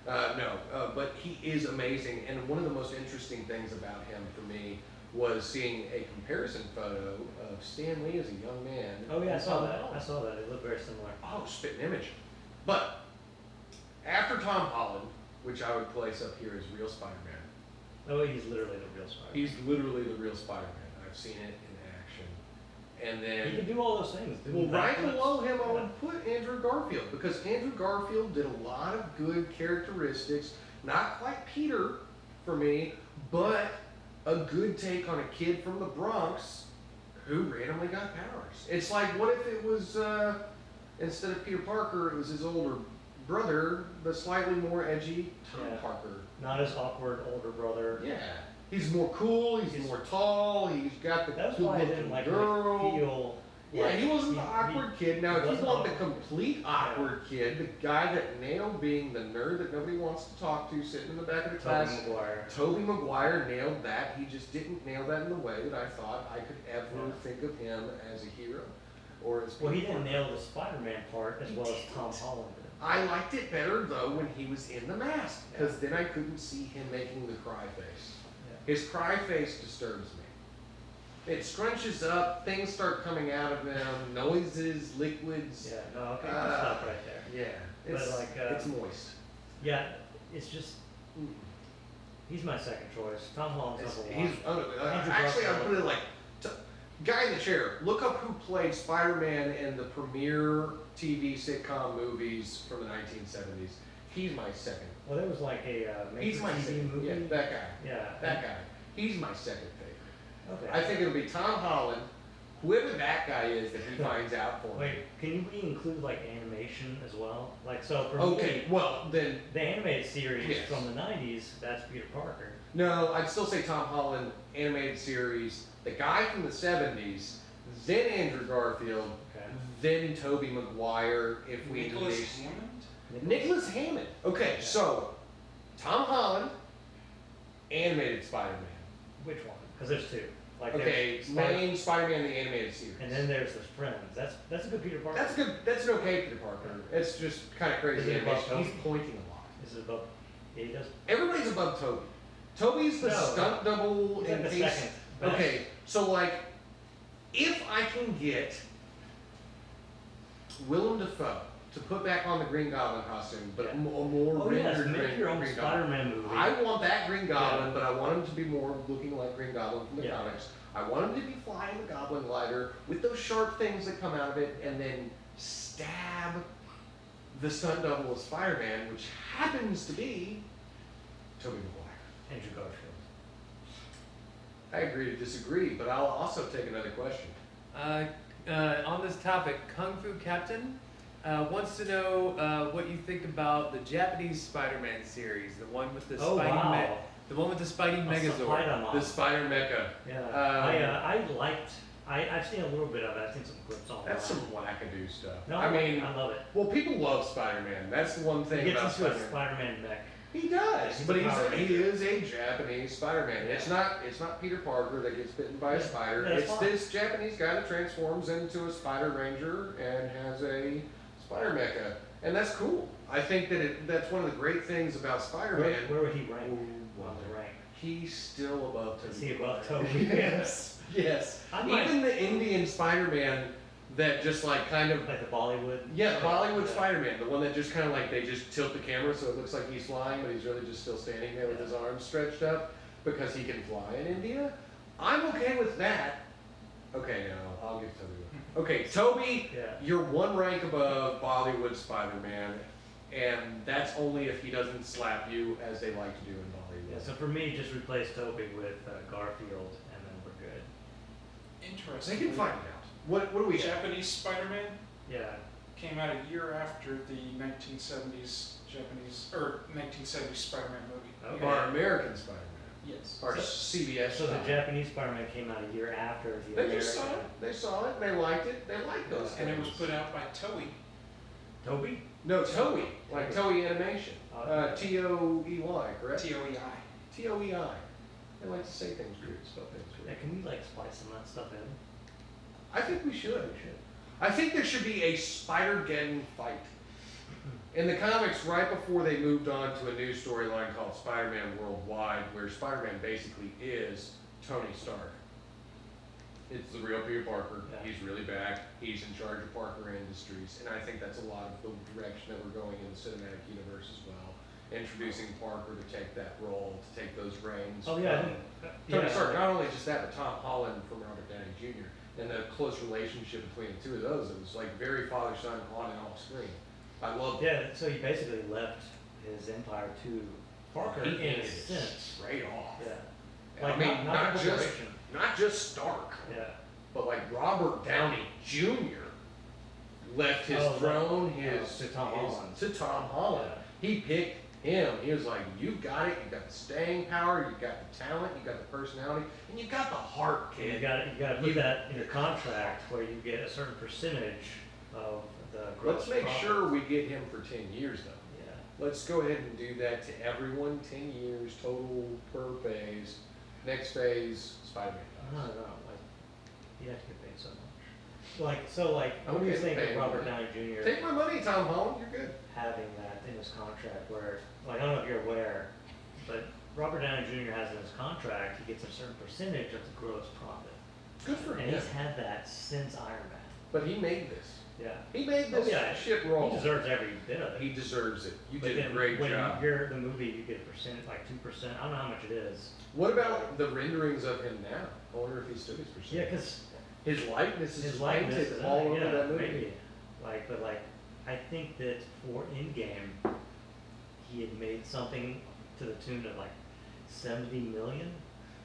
Yeah. But he is amazing, and one of the most interesting things about him for me was seeing a comparison photo of Stan Lee as a young man. Oh yeah, I and saw Tom that. Holland. I saw that. It looked very similar. Oh, spitting image. But after Tom Holland, which I would place up here as real Spider-Man, Oh, he's literally the real Spider-Man. he's literally the real Spider-Man. I've seen it in action. And then He can do all those things. well, right backflips. below him, I Yeah. would put Andrew Garfield, because Andrew Garfield did a lot of good characteristics. Not quite Peter for me, but a good take on a kid from the Bronx who randomly got powers. It's like, what if it was, instead of Peter Parker, it was his older brother, the slightly more edgy Tom Yeah. Parker. Not as awkward older brother. Yeah. He's more cool, he's more tall, he's got the That's cool why I looking didn't like girl. feel. Yeah, like he wasn't the awkward kid. Now, he if you wasn't want the awkward. complete awkward kid, the guy that nailed being the nerd that nobody wants to talk to, sitting in the back of the class, Tobey Maguire. Tobey Maguire nailed that. He just didn't nail that in the way that I thought I could ever Yeah. think of him as a hero or as. Well, he Peter didn't Parker. nail the Spider-Man part as well as Tom Holland did. I liked it better though when he was in the mask, because then I couldn't see him making the cry face. Yeah. His cry face disturbs me. It scrunches up, things start coming out of him, noises, liquids. Yeah. No. Okay. Just stop right there. Yeah, But it's like, it's moist. Yeah. It's just Mm. he's my second choice. Tom Holland's It's- number one. Andrew actually, I Garfield. put it like guy in the chair. Look up who played Spider-Man in the premiere TV sitcom movies from the 1970s. He's my second. Well, there was like a He's my made-for-TV second. movie. Yeah, that guy. Yeah. That guy. He's my second favorite. Okay. I think it'll be Tom Holland, whoever that guy is that he finds out for me. Wait, can we include like animation as well? Like so for Okay, me, well then, the animated series Yes. from the '90s, that's Peter Parker. no, I'd still say Tom Holland, animated series, the guy from the 70s, then Andrew Garfield, Okay. then Tobey Maguire, if we Nicholas release- Hammond? Nicholas Hammond. Okay, so Tom Holland, animated Spider-Man. Which one? Because there's two. Like Okay, there's Spider- main Spider-Man the animated series. and then there's the Friends. That's a good Peter Parker. That's good. That's an okay Peter Parker. It's just kind of crazy Is it above animation. He's Tobey? pointing a lot. Is it above? Yeah, he does. Everybody's above Toby. Toby's the No, stunt double He's in like the case. second. best. Okay, so like, if I can get Willem Dafoe to put back on the Green Goblin costume, but Yeah. a more Oh yes, rendered make your own Green Goblin. Spider-Man movie. I want that Green Goblin, Yeah. but I want him to be more looking like Green Goblin from the Yeah. comics. I want him to be flying the Goblin glider with those sharp things that come out of it, and then stab the stunt double of Spider-Man, which happens to be Tobey Maguire. Andrew Garfield. I agree to disagree, but I'll also take another question. On this topic, Kung Fu Captain wants to know what you think about the Japanese Spider-Man series, the one with the Oh Spidey, wow. the one with the Spidey A Megazord. Spider-Man. The Spider Mecha. Yeah. I liked. I've seen a little bit of it. I've seen some clips on. That's some wackadoo stuff. No, I mean, I love it. well, people love Spider-Man. That's the one He thing gets about into a Spider-Man. Spider-Man mech. He does, He's but a Power he Ranger. is a Japanese Spider-Man. Yeah. It's not Peter Parker that gets bitten by a Yeah, spider. that's It's fine. this Japanese guy that transforms into a Spider Ranger and has a Spider Mecha, and that's cool. I think that that's one of the great things about Spider-Man. Where would he rank Ooh, on the rank? He's still above Tobey. Is he above Maguire. Tobey? Yes, yes. I might- Even the Indian Spider-Man that just like kind of, Like the Bollywood. yeah, Bollywood Yeah. Spider-Man, the one that just kind of like they just tilt the camera so it looks like he's flying, but he's really just still standing there with his arms stretched up because he can fly in India. I'm okay with that. Okay, no, I'll give Toby one. Okay, Toby, Yeah. you're one rank above Bollywood Spider-Man, and that's only if he doesn't slap you as they like to do in Bollywood. Yeah, so for me, just replace Toby with Garfield, and then we're good. Interesting. They can find out. What do we have? Japanese Spider-Man Yeah. came out a year after the 1970s Japanese or 1970s Spider-Man movie. Okay. Our American Spider-Man. Yes. Our So- CBS. So the style. Japanese Spider-Man came out a year after the They American. just saw it. They saw it. And they liked it. They liked those. And it was things. put out by Toei. Toby? No, Toei, like Toei Animation. Okay. T-O-E-Y, correct? Toei. T-O-E-I. They like to say things weird, spell things Yeah, weird. can we like splice some of that stuff in? I think we should. We should. I think there should be a Spider-Geddon fight. In the comics, right before they moved on to a new storyline called Spider-Man Worldwide, where Spider-Man basically is Tony Stark. It's the real Peter Parker. Yeah. He's really back. He's in charge of Parker Industries. And I think that's a lot of the direction that we're going in the cinematic universe as well. Introducing Parker to take that role, to take those reins. Oh yeah, I from think, Tony yeah. Stark, not only just that, but Tom Holland from Robert Downey Jr. And the close relationship between the two of those, it was like very father-son on and off screen. I love Yeah, so he basically left his empire to Parker He in a ended it sense. straight off. Yeah. I mean, not the just corporation. not just Stark, Yeah. but like Robert Downey Jr. left his Oh, throne, yeah, his to Tom Holland. to Tom Holland. He picked him. He was like, "You got it. You got the staying power. You got the talent. You got the personality, and you got the heart, You kid." gotta put You- that in your contract where you get a certain percentage of the gross Let's make profit. sure we get him for 10 years, though. Yeah. Let's go ahead and do that to everyone. 10 years total per phase. Next phase, Spider-Man. I don't know, like, you have to get paid so much. Like, I'm what do you okay think with of paying Robert money. Downey Jr. Take my money, Tom Holland. You're good. having that in his contract where, like, I don't know if you're aware, but Robert Downey Jr. has in his contract, he gets a certain percentage of the gross profit. Good for And him. he's had that since Iron Man. But he made this. Yeah. He made Oh, this yeah. ship roll. He deserves every bit of it. He deserves it. You But did a then great when job. you're the movie, you get a percent, like 2%. I don't know how much it is. What about the renderings of him now? I wonder if he still gets percent. Yeah, because His likeness is his just likeness painted is all over yeah, that movie. maybe. Like, but like, I think that for Endgame, he had made something to the tune of like 70 million.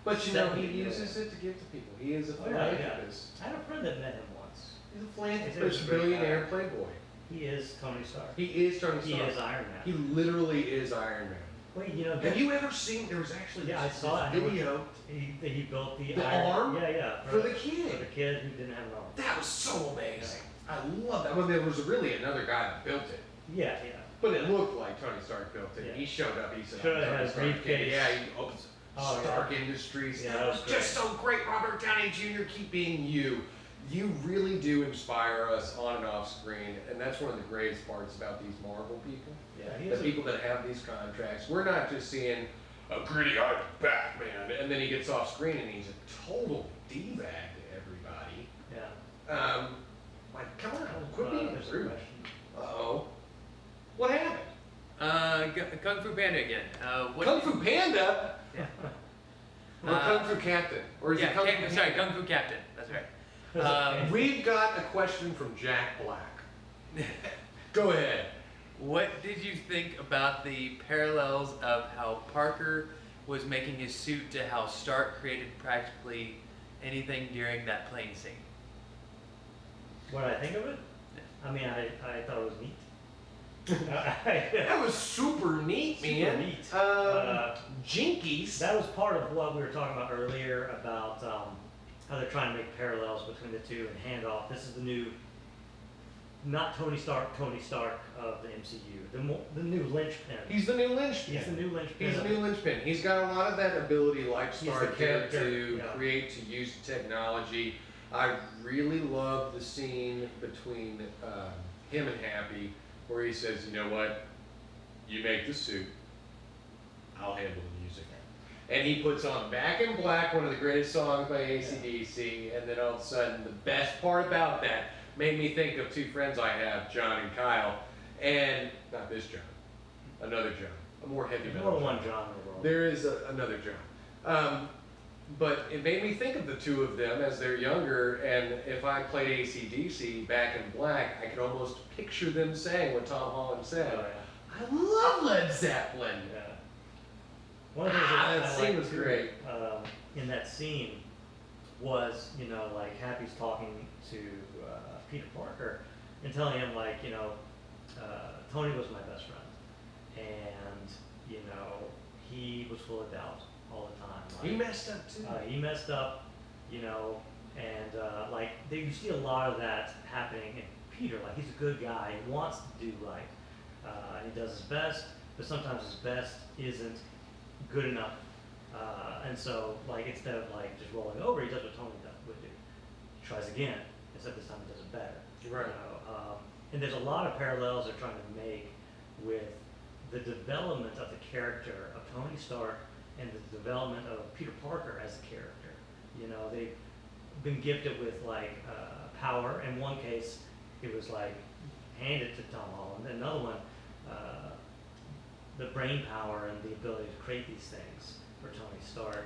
But you know, he 70 million. uses it to give to people. He is a Oh, yeah, yeah. philanthropist. I had a friend that met him once. He's a He's philanthropist, a great billionaire guy. playboy. He is Tony Stark. He is Tony He Stark. is Iron Man. He literally is Iron Man. Wait, you know, Have you ever seen? There was actually Yeah, I this saw it. video he built the The Iron, arm? Yeah, yeah. for the For the kid. kid who didn't have an arm. That was so amazing. I love that. Well, there was really another guy that built it, Yeah, yeah. but it looked like Tony Stark built it. Yeah. He showed up. He said, Showed "I'm up, Tony had a Stark." briefcase. Yeah, he opens Oh, yeah. Stark Industries. Yeah, that that was was just so great. Robert Downey Jr. Keep being you. You really do inspire us on and off screen, and that's one of the greatest parts about these Marvel people. Yeah, he The is a, people that have these contracts. We're not just seeing a gritty-eyed Batman, and then he gets off screen and he's a total d-bag to everybody. yeah. Like, come on, quit being There's a rude. question. Uh-oh. What happened? Kung Fu Panda again. What Kung Fu Panda? Yeah. Or Kung Fu Captain? Or is yeah, it Kung Fu sorry, Panda? Kung Fu Captain. That's right. There's a- We've got a question from Jack Black. Go ahead. What did you think about the parallels of how Parker was making his suit to how Stark created practically anything during that plane scene? What did I think of it? I mean, I thought it was neat. That was super neat, Super man. neat. Jinkies. That was part of what we were talking about earlier about how they're trying to make parallels between the two and hand off. This is the new, not Tony Stark of the MCU, the new linchpin. He's the new linchpin. He's the new linchpin. He's a new linchpin. He's got a lot of that ability, like He's the Stark did, character, to yeah. create, to use technology. I really love the scene between him and Happy, where he says, "You know what? You make the suit. I'll handle the music." And he puts on Back in Black, one of the greatest songs by AC/DC, and then all of a sudden, the best part about that, made me think of two friends I have, John and Kyle, and not this John, another John, a more heavy There's metal more than John. one John in the world. There is another John. But it made me think of the two of them as they're younger, and if I played AC/DC Back in Black, I could almost picture them saying what Tom Holland said. Oh, yeah. I love Led Zeppelin. Yeah. One of the things that That I scene liked was too, great. in that scene was, like Happy's talking to Peter Parker and telling him like, Tony was my best friend, and he was full of doubt all the time. He Like, messed up too. he messed up, and you see a lot of that happening in Peter. Like he's a good guy, he wants to do right, and he does his best, but sometimes his best isn't good enough. And so, like, instead of like just rolling over, he does what Tony would do. He tries again, except this time he does it better. Right. And there's a lot of parallels they're trying to make with the development of the character of Tony Stark and the development of Peter Parker as a character. They've been gifted with like power. In one case, it was like handed to Tom Holland. Another one, the brain power and the ability to create these things for Tony Stark.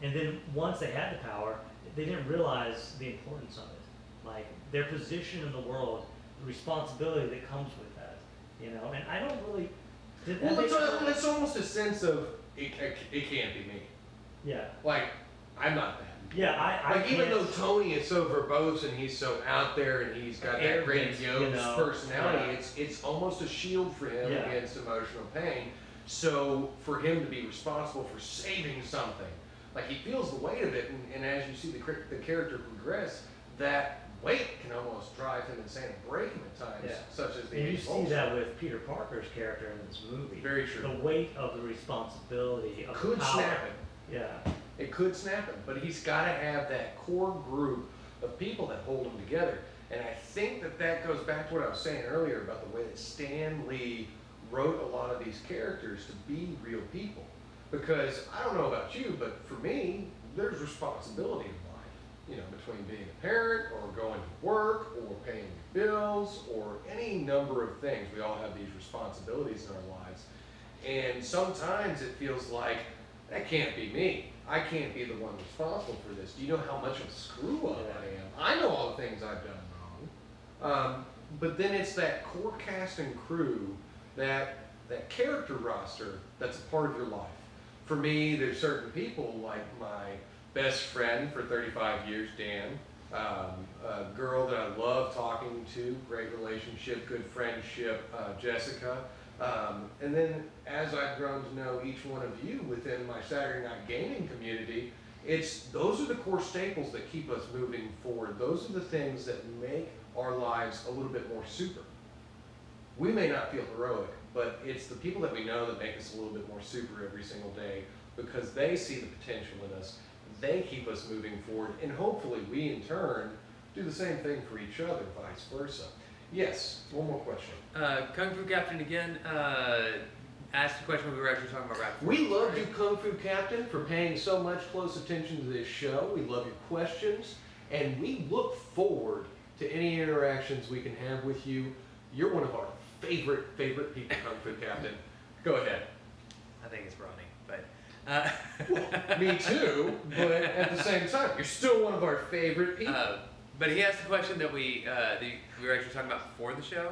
And then once they had the power, they didn't realize the importance of it. Like their position in the world, the responsibility that comes with that. And I don't really. It's almost a sense of it can't be me. Yeah. Like, I'm not that. Yeah, I Like, even can't- though Tony is so verbose and he's so out there and he's got that Arrogant, grandiose personality, yeah. it's almost a shield for him Yeah. against emotional pain. So for him to be responsible for saving something, like he feels the weight of it, and as you see the character progress, that weight can almost drive him insane and break him at times, Yeah. such as the And you Age of see Ultron. that with Peter Parker's character in this movie. Very true. The weight of the responsibility of Could the power. snap him. Yeah. It could snap him, but he's got to have that core group of people that hold him together. And I think that goes back to what I was saying earlier about the way that Stan Lee wrote a lot of these characters to be real people. Because I don't know about you, but for me, there's responsibility in life. Between being a parent or going to work or paying your bills or any number of things. We all have these responsibilities in our lives. And sometimes it feels like, that can't be me. I can't be the one responsible for this. Do you know how much of a screw up I am? I know all the things I've done wrong. But then it's that core cast and crew, that character roster that's a part of your life. For me, there's certain people like my best friend for 35 years, Dan, a girl that I love talking to, great relationship, good friendship, Jessica. And then as I've grown to know each one of you within my Saturday Night Gaming community, those are the core staples that keep us moving forward. Those are the things that make our lives a little bit more super. We may not feel heroic, but it's the people that we know that make us a little bit more super every single day because they see the potential in us. They keep us moving forward, and hopefully we in turn do the same thing for each other, vice versa. Yes, one more question. Kung Fu Captain again asked a question we were actually talking about right before. We love you, Kung Fu Captain, for paying so much close attention to this show. We love your questions, and we look forward to any interactions we can have with you. You're one of our favorite people, Kung Fu Captain. Go ahead. I think it's Ronnie, but. Well, me too, but at the same time, you're still one of our favorite people. But he asked a question that we were actually talking about before the show.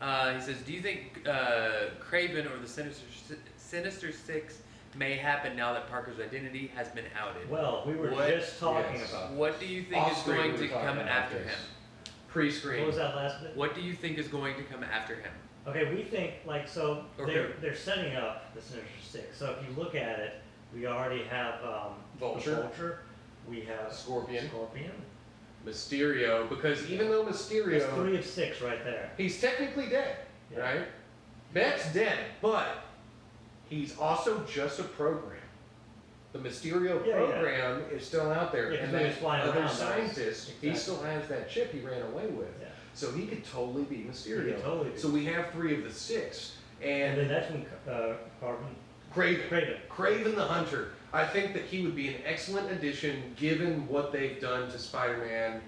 He says, do you think Kraven or the Sinister Six may happen now that Parker's identity has been outed? Well, we were What- just talking yes. about. What do you think is Off-screen, going we to were talking come about after this. him? Pre-screen. What was that last bit? What do you think is going to come after him? Okay, we think Or they're setting up the Sinister Six. So if you look at it, we already have Vulture. the Vulture. We have Scorpion. Mysterio. Mysterio, because even though That's Mysterio, 3 of 6 right there. he's technically dead, Yeah. right? Beck's dead, but he's also just a program. The Mysterio Yeah, yeah. program is still out there, Yeah, 'cause and when that he's flying other around, scientist, he exactly. still has that chip he ran away with. Yeah. So he could totally be Mysterio. He could totally be. So we have 3 of the 6, And and then that's when Carbon. Craven. Kraven. Craven the Hunter. I think that he would be an excellent addition given what they've done to Spider-Man.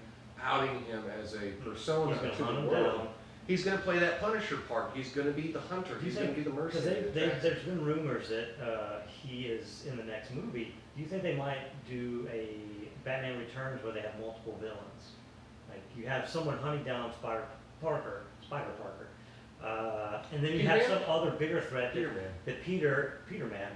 outing him as a persona He's gonna to hunt the him world. down. He's gonna play that Punisher part. He's gonna be the hunter. Do you He's gonna be the Because mercenary. there's been rumors that he is in the next movie. Do you think they might do a Batman Returns where they have multiple villains? Like you have someone hunting down Spider Parker, and then you Peter have Man? some other bigger threat Peter Man. that Peter Man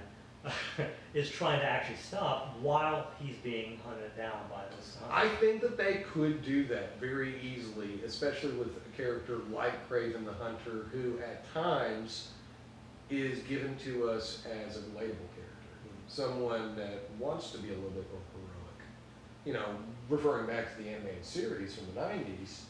is trying to actually stop while he's being hunted down by this hunter. I think that they could do that very easily, especially with a character like Kraven the Hunter, who at times is given to us as a relatable character. Someone that wants to be a little bit more heroic. You know, referring back to the animated series from the 90s,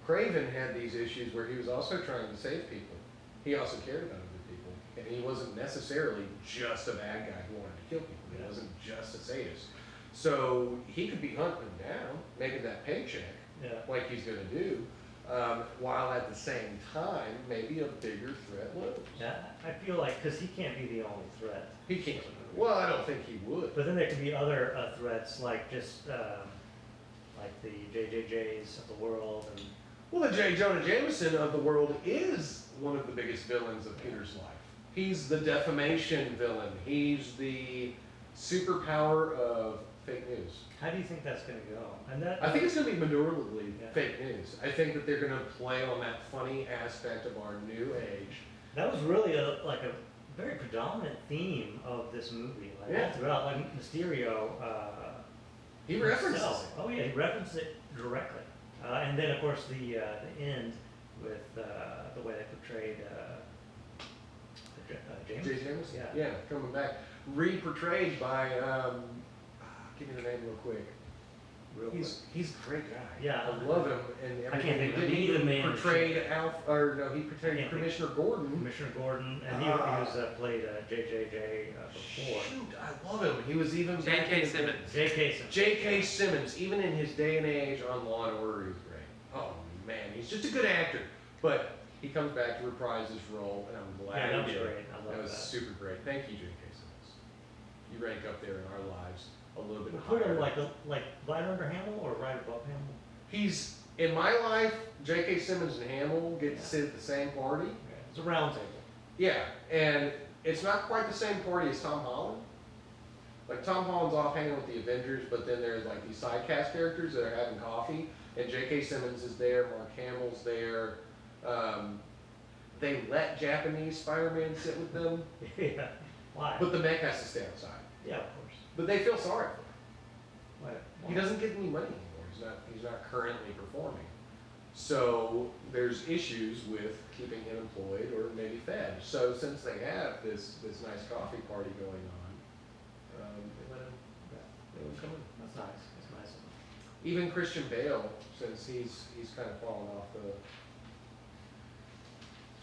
Kraven had these issues where he was also trying to save people. He also cared about other people. And he wasn't necessarily just a bad guy who wanted to kill people. He wasn't just a sadist. So he could be hunting them down, making that paycheck, Yeah. like he's going to do, while at the same time, maybe a bigger threat looms. Yeah, I feel like because he can't be the only threat. He can't. Well, I don't think he would. But then there could be other threats like just like the JJJs of the world and Well, the J. Jonah Jameson of the world is one of the biggest villains of Peter's life. He's the defamation villain. He's the superpower of fake news. how do you think that's going to go? And that I think it's going to be minorly Yeah. fake news. I think that they're going to play on that funny aspect of our new age. that was really like a very predominant theme of this movie. Like Yeah. all throughout, like Mysterio. He references himself. it. Oh yeah, he referenced it directly. And then of course the end with the way they portrayed James. J. Jameson? Yeah. Yeah, coming back. Re-portrayed by, give me the name real quick. Real quick. He's a great guy. Yeah. I love him and I can't everything. think of He either did. He man. portrayed he I portrayed can't Commissioner Gordon. Commissioner Gordon, and he was played JJJ before. Shoot, I love him. He was even back J.K. in- Simmons. J.K. Simmons. J.K. Simmons, even in his day and age on Law and Order, he's great. Oh man, he's just a good actor. But he comes back to reprise his role, and I'm glad Yeah, that he was did. great. I love That was that. super great. Thank you, J.K. Simmons. You rank up there in our lives a little bit We put him higher. like right under Hamill or right above Hamill. He's in my life. J.K. Simmons and Hamill get Yeah. to sit at the same party. Yeah, it's a round table. Yeah, and it's not quite the same party as Tom Holland. Like Tom Holland's off hanging with the Avengers, but then there's like these side cast characters that are having coffee, and J.K. Simmons is there, Mark Hamill's there. They let Japanese Spider-Man sit with them, Yeah. Why? but the mech has to stay outside. Yeah, of course. But they feel sorry for him. Why? He doesn't get any money anymore. He's not currently performing. So there's issues with keeping him employed or maybe fed. So since they have this nice coffee party going on, they let him come in. That's nice. That's nice. Even Christian Bale, since he's kind of fallen off the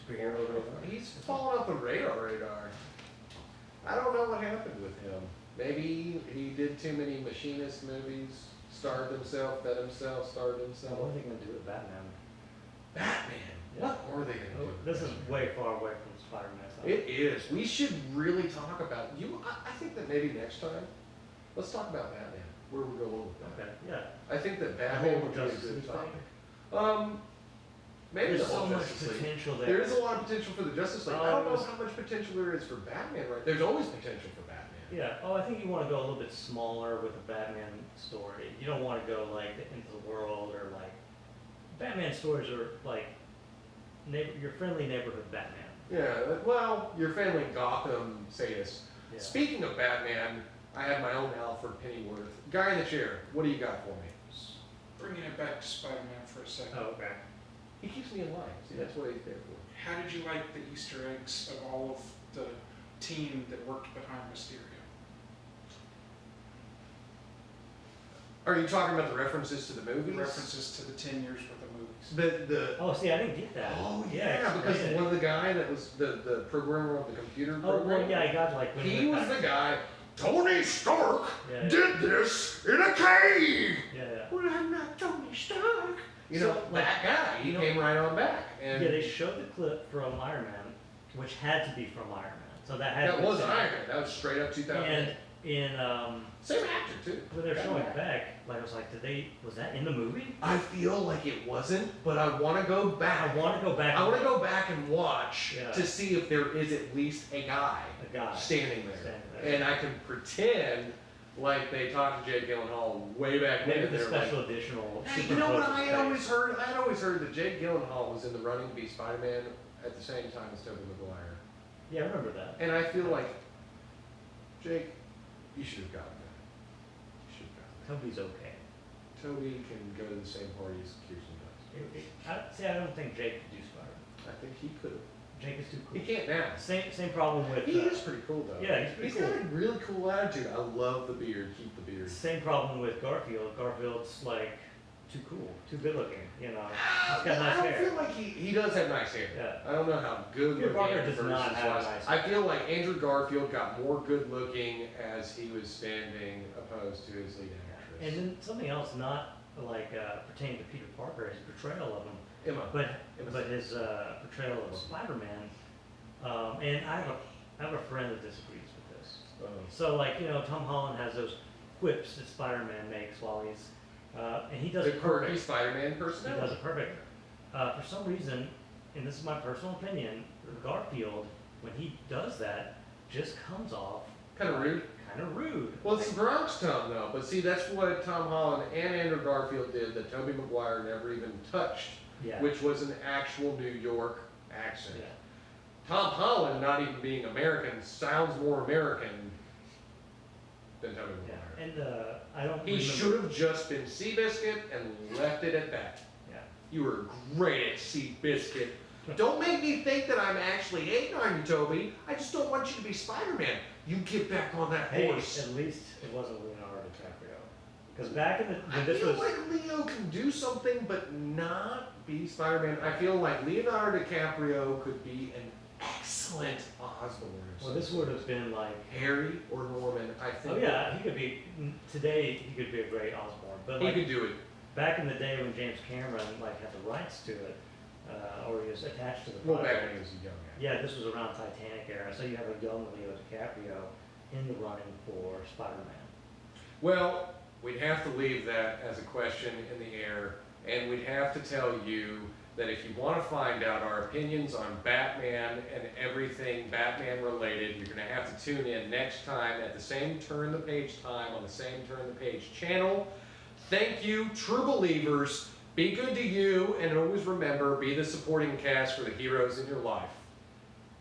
Superhero radar. he's fallen off the radar. I don't know what happened with him. Maybe he did too many machinist movies, starved himself, fed himself, starved So himself. what are they going to do with Batman? Batman. What are they gonna do? Oh, this is way far away from Spider-Man. So. It is. We should really talk about you. I think that maybe next time, let's talk about Batman. Where we're going with that. Okay. Yeah. I think that The Batman whole would be a Justice good League topic. thing? Maybe There's the whole so much Justice League. potential there. There is a lot of potential for the Justice League. I don't know there's- how much potential there is for Batman. Right? There's always potential for Batman. Yeah. Oh, I think you want to go a little bit smaller with a Batman story. You don't want to go like into the world or like Batman stories are like your friendly neighborhood Batman. Yeah. Well, your family Gotham sadist. Yeah. Speaking of Batman, I have my own Alfred Pennyworth. Guy in the chair. What do you got for me? Bringing it back to Spider-Man for a second. Oh, okay. He keeps me alive. See, that's what he's there for. How did you like the Easter eggs of all of the team that worked behind Mysterio? Are you talking about the references to the movies? References to the 10 years worth of movies. The Oh, see, I didn't get that. oh yeah, yeah, because explain it. one of the guy that was the programmer of the computer Oh, program. well, yeah, I got like. when He we- was the guy. Tony Stark Yeah. did this in a cave. Yeah, yeah. Well, I'm not Tony Stark. You So, know like, that guy. He you know- came right on back, and Yeah, they showed the clip from Iron Man, which had to be from Iron Man. So that had to that be was from- Iron Man. That was straight up 2000. And in Same actor too. when they're showing back, like I was like, was that in the movie? I feel like it wasn't, but I want to go back. I want to go back. I want to go back and watch Yeah. to see if there is at least a guy A guy standing there. standing there. And I can pretend like they talked to Jake Gyllenhaal way back when. Maybe the They're like, special additional. hey, you know what I had superimposed always face. heard? I had always heard that Jake Gyllenhaal was in the running to be Spider-Man at the same time as Tobey Maguire. Yeah, I remember that. And I feel like, Jake, you should have gotten that. You should have gotten Toby's okay. that. Toby can go to the same party as Kirsten does. I don't think Jake could do Spider-Man. I think he could have. Jake is too He cool. can't now. Same problem with. He is pretty cool though. Yeah, he's pretty He's got a really cool attitude. I love the beard. Keep the beard. Same problem with Garfield. Garfield's like too cool, too good looking. You know, he's got I nice don't hair. feel like he does have nice hair. Yeah. I don't know how good Peter looking Parker does versus not have was. nice I hair. feel like Andrew Garfield got more good looking as he was standing opposed to his lead actress. And then something else, not like pertaining to Peter Parker, his portrayal of him, Emma. but his portrayal of Spider-Man. And I have a friend that disagrees with this. So like Tom Holland has those quips that Spider-Man makes while he's and he does The it quirky perfect. Spider-Man He personality. does it perfect. For some reason, and this is my personal opinion, Garfield, when he does that, just comes off Kind of rude. Kind of rude. Well, it's the Bronx tone though. But see, that's what Tom Holland and Andrew Garfield did that Tobey Maguire never even touched, Yeah. which was an actual New York accent. Yeah. Tom Holland, not even being American, sounds more American than Tobey Maguire. Yeah. And I don't. He remember- should have just been Seabiscuit and left it at that. Yeah. You were great at Seabiscuit. Don't make me think that I'm actually hating on you, Toby. I just don't want you to be Spider-Man. You get back on that Hey, horse. at least it wasn't Leonardo DiCaprio. Because back in the I when this feel was like Leo can do something but not be Spider-Man. I feel like Leonardo DiCaprio could be an excellent Osborn. well, this would have been like. Harry or Norman, I think. Oh yeah, he could be today. He could be a great Osborn, but He like could do it. back in the day when James Cameron like had the rights to it, or he was attached to the Well, project. back when he was a young guy. Yeah, this was around Titanic era, so you have a young Leo DiCaprio in the running for Spider-Man. Well, we'd have to leave that as a question in the air, and we'd have to tell you that if you want to find out our opinions on Batman and everything Batman related, you're going to have to tune in next time at the same Turn the Page time on the same Turn the Page channel. Thank you, true believers. Be good to you, and always remember, be the supporting cast for the heroes in your life.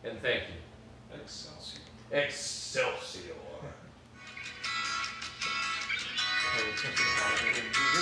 And thank you. Excelsior. Excelsior. So it's just a